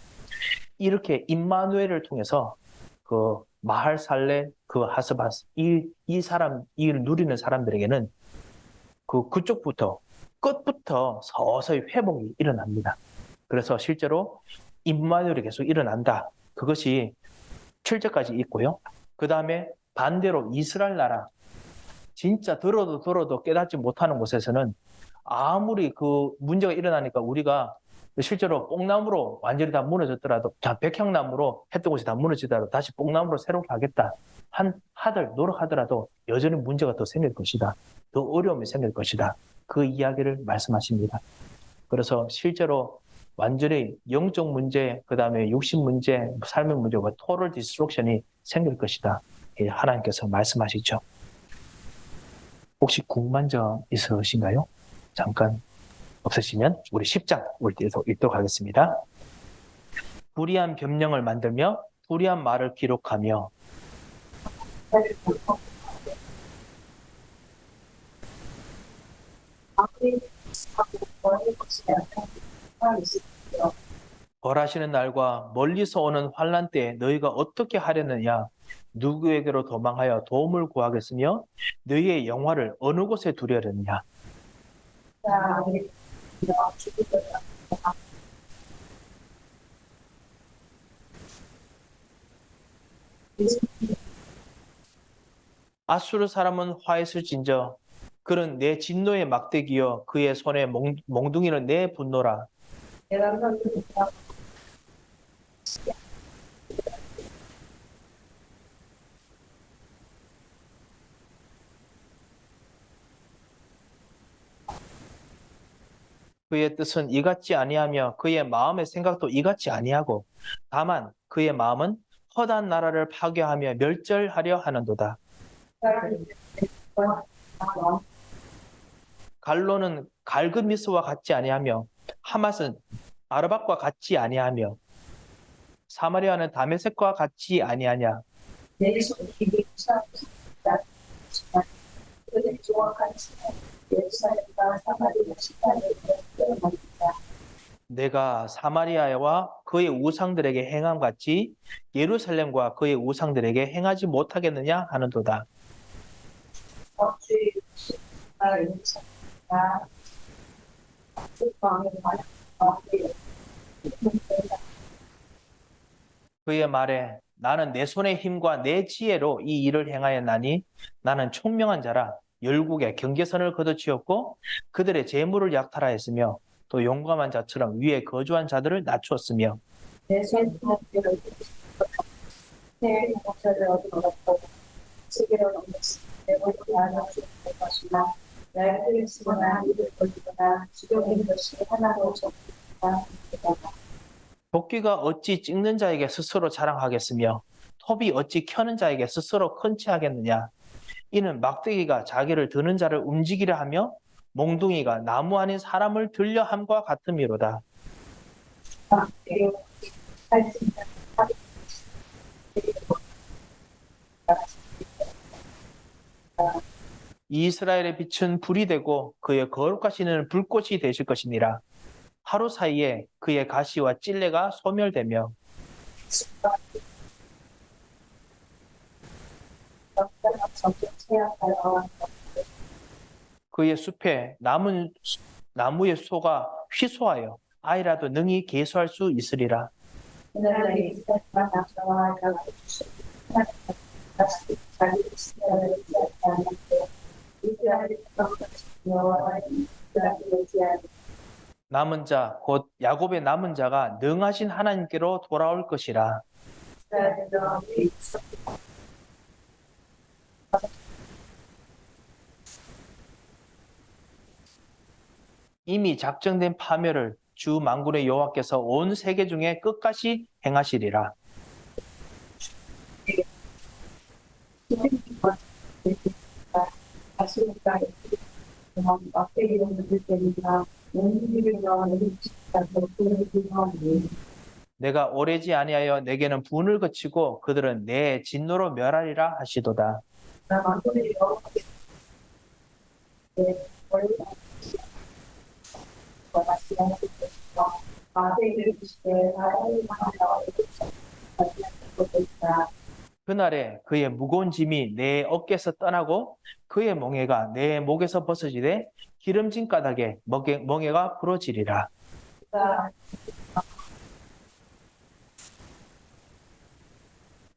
이렇게 임마누엘을 통해서 그 마할살레, 그 하스바스, 이 누리는 사람들에게는 그쪽부터 끝부터 서서히 회복이 일어납니다. 그래서 실제로 임마누엘이 계속 일어난다. 그것이 7절까지 있고요. 그 다음에 반대로 이스라엘 나라, 진짜 들어도 깨닫지 못하는 곳에서는 아무리 그 문제가 일어나니까 우리가 실제로 뽕나무로 완전히 다 무너졌더라도, 백향나무로 했던 곳이 다 무너지더라도 다시 뽕나무로 새롭게 하겠다 노력하더라도 여전히 문제가 더 생길 것이다. 더 어려움이 생길 것이다. 그 이야기를 말씀하십니다. 그래서 실제로 완전히 영적 문제, 그 다음에 육신 문제, 삶의 문제가 토럴 디스트럭션이 생길 것이다. 하나님께서 말씀하시죠. 혹시 궁금한 점 있으신가요? 잠깐 없으시면 우리 10장 읽도록 하겠습니다. 불의한 변명을 만들며 불의한 말을 기록하며 벌하시는 날과 멀리서 오는 환난 때에 너희가 어떻게 하려느냐? 누구에게로 도망하여 도움을 구하겠으며 너희의 영화를 어느 곳에 두려느냐? 아수르 사람은 화했을진저 그는 내 진노의 막대기여 그의 손에 몽둥이는 내 분노라. 그의 뜻은 이같지 아니하며 그의 마음의 생각도 이같지 아니하고 다만 그의 마음은 허다한 나라를 파괴하며 멸절하려 하는도다. 갈로는 갈그미스와 같지 아니하며 하맛은 아르박과 같지 아니하며 사마리아는 다메섹과 같지 아니하냐. 내가 사마리아와 그의 우상들에게 행함 같이 예루살렘과 그의 우상들에게 행하지 못하겠느냐 하는도다. 그의 말에 나는 내 손의 힘과 내 지혜로 이 일을 행하였나니 나는 총명한 자라 열국의 경계선을 걷어치웠고 그들의 재물을 약탈하였으며 또 용감한 자처럼 위에 거주한 자들을 낮추었으며 도끼가 어찌 찍는 자에게 스스로 자랑하겠으며 톱이 어찌 켜는 자에게 스스로 큰 체하겠느냐. 이는 막대기가 자기를 드는 자를 움직이려 하며 몽둥이가 나무 아닌 사람을 들려 함과 같음이로다. 이스라엘의 빛은 불이 되고 그의 거룩하시는 불꽃이 되실 것이니라. 하루 사이에 그의 가시와 찔레가 소멸되며 그의 숲에 나무의 소가 휘소하여 아이라도 능히 계수할 수 있으리라. 남은 자, 곧 야곱의 남은 자가 능하신 하나님께로 돌아올 것이라. 이미 작정된 파멸을 주 만군의 여호와께서 온 세계 중에 끝까지 행하시리라. 내가 오래지 아니하여 내게는 분을 그치고 그들은 내 진노로 멸하리라 하시도다. 그날에 그의 무거운 짐이 내 어깨에서 떠나고 그의 멍에가 내 목에서 벗어지되 기름진 가닥에 멍에가 부러지리라.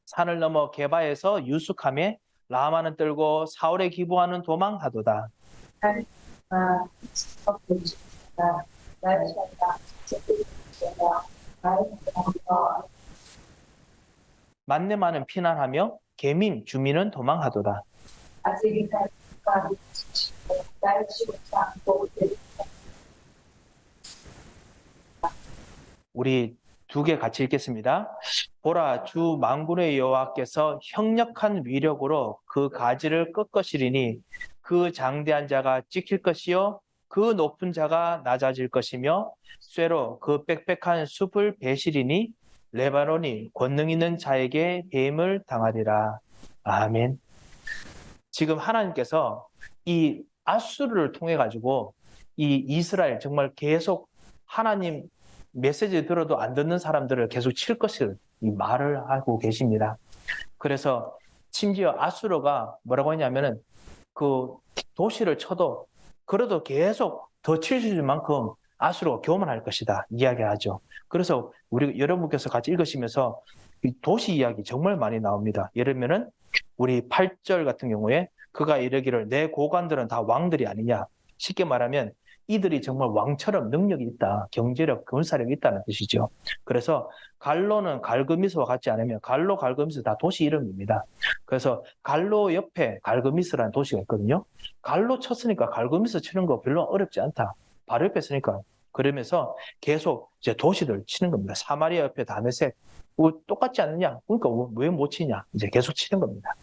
산을 넘어 게바에서 유숙함에 라마는 떨고 사울의 기부하는 도망하도다. 만내만은 피난하며 개민 주민은 도망하도다. 우리 두 개 같이 읽겠습니다. 보라, 주 만군의 여호와께서 형력한 위력으로 그 가지를 꺾으시리니 그 장대한 자가 찍힐 것이요 그 높은 자가 낮아질 것이며 쇠로 그 빽빽한 숲을 베시리니 레바논이 권능 있는 자에게 배임을 당하리라. 아멘. 지금 하나님께서 이 아수르를 통해 가지고 이 이스라엘 정말 계속 하나님 메시지 들어도 안 듣는 사람들을 계속 칠 것을 이 말을 하고 계십니다. 그래서 심지어 아수르가 뭐라고 했냐면은 그 도시를 쳐도 그래도 계속 더 칠 만큼 아수르가 교만할 것이다 이야기하죠. 그래서 우리 여러분께서 같이 읽으시면서 이 도시 이야기 정말 많이 나옵니다. 예를 들면은 우리 8절 같은 경우에 그가 이르기를 내 고관들은 다 왕들이 아니냐. 쉽게 말하면 이들이 정말 왕처럼 능력이 있다. 경제력, 군사력이 있다는 뜻이죠. 그래서 갈로는 갈그미스와 같지 않으면 갈로, 갈그미스 다 도시 이름입니다. 그래서 갈로 옆에 갈그미스라는 도시가 있거든요. 갈로 쳤으니까 갈그미스 치는 거 별로 어렵지 않다. 바로 옆에 있으니까. 그러면서 계속 이제 도시들 치는 겁니다. 사마리아 옆에 다메섹. 똑같지 않느냐? 그러니까 왜 못 치냐? 이제 계속 치는 겁니다.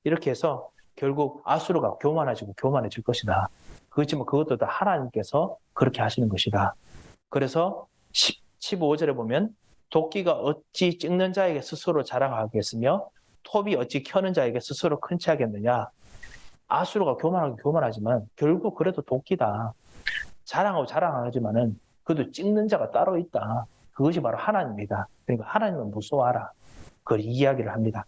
이렇게 해서 결국 아수르가 교만해질 것이다. 그렇지만 그것도 다 하나님께서 그렇게 하시는 것이다. 그래서 15절에 보면 도끼가 어찌 찍는 자에게 스스로 자랑하겠으며 톱이 어찌 켜는 자에게 스스로 큰 체하겠느냐. 아수르가 교만하지만 결국 그래도 도끼다. 자랑하지만은 그래도 찍는 자가 따로 있다. 그것이 바로 하나님이다. 그러니까 하나님은 무서워하라. 그걸 이야기를 합니다.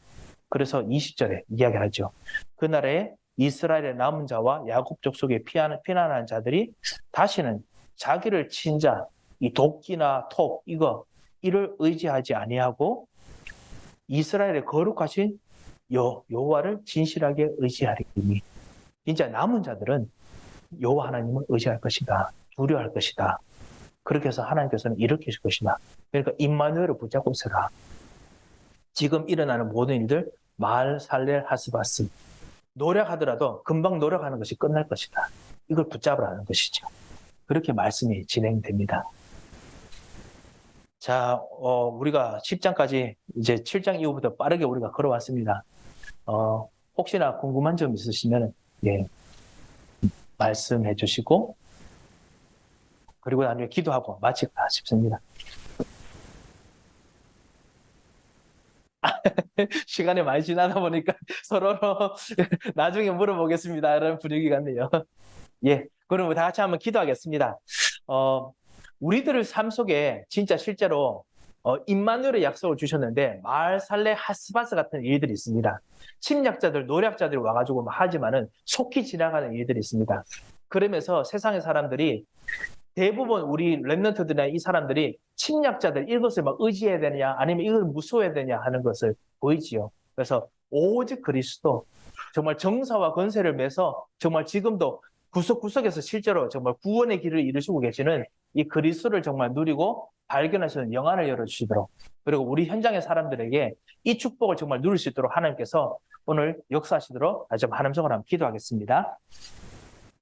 그래서 20절에 이야기를 하죠. 그날에 이스라엘의 남은 자와 야곱 족속에 피난한 자들이 다시는 자기를 친 자, 이 도끼나 톱, 이를 의지하지 아니하고 이스라엘의 거룩하신 여호와를 진실하게 의지하리니. 진짜 남은 자들은 여호와 하나님을 의지할 것이다. 두려워할 것이다. 그렇게 해서 하나님께서는 일으키실 것이다. 그러니까 임마누엘을 붙잡고 있어라. 지금 일어나는 모든 일들 말, 살렐, 하스바스 노력하더라도 금방 노력하는 것이 끝날 것이다. 이걸 붙잡으라는 것이죠. 그렇게 말씀이 진행됩니다. 자, 우리가 10장까지 이제 7장 이후부터 빠르게 우리가 걸어왔습니다. 혹시나 궁금한 점 있으시면 예, 말씀해 주시고 그리고 나중에 기도하고 마칠까 싶습니다. 시간이 많이 지나다 보니까 서로 나중에 물어보겠습니다. 이런 분위기 같네요. 예, 그럼 다 같이 한번 기도하겠습니다. 우리들의 삶 속에 진짜 실제로 임마누엘의 약속을 주셨는데 말, 살레, 하스바스 같은 일들이 있습니다. 침략자들, 노략자들이 와가지고 하지만은 속히 지나가는 일들이 있습니다. 그러면서 세상의 사람들이 대부분 우리 렘넌트들이나 이 사람들이 침략자들 이것을 막 의지해야 되냐 아니면 이걸 무서워해야 되냐 하는 것을 보이지요. 그래서 오직 그리스도 정말 정사와 권세를 매서 정말 지금도 구석구석에서 실제로 정말 구원의 길을 이루시고 계시는 이 그리스도를 정말 누리고 발견하시는 영안을 열어주시도록 그리고 우리 현장의 사람들에게 이 축복을 정말 누릴 수 있도록 하나님께서 오늘 역사하시도록 다시 한번 하나님 성을 한번 기도하겠습니다.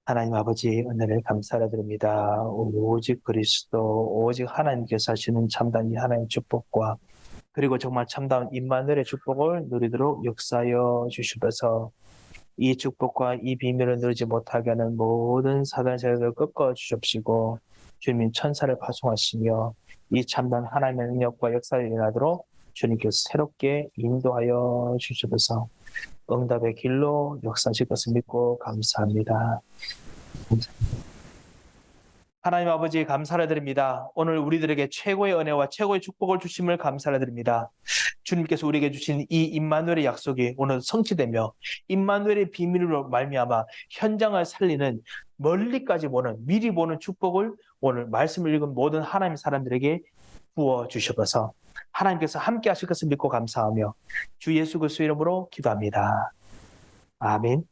하나님 아버지 은혜를 감사드립니다. 오직 그리스도 오직 하나님께서 하시는 참다운 이 하나님의 축복과 그리고 정말 참다운 임마누엘의 축복을 누리도록 역사하여 주시옵소서. 이 축복과 이 비밀을 누리지 못하게 하는 모든 사단의 세력을 꺾어 주십시고 주님이 천사를 파송하시며 이 참된 하나님의 능력과 역사를 일어나도록 주님께서 새롭게 인도하여 주셔서 응답의 길로 역사하실 것을 믿고 감사합니다. 하나님 아버지 감사를 드립니다. 오늘 우리들에게 최고의 은혜와 최고의 축복을 주심을 감사를 드립니다. 주님께서 우리에게 주신 이 임마누엘의 약속이 오늘 성취되며 임마누엘의 비밀로 말미암아 현장을 살리는 멀리까지 보는 미리 보는 축복을 오늘 말씀을 읽은 모든 하나님의 사람들에게 부어 주셔서 하나님께서 함께 하실 것을 믿고 감사하며 주 예수 그리스도의 이름으로 기도합니다. 아멘.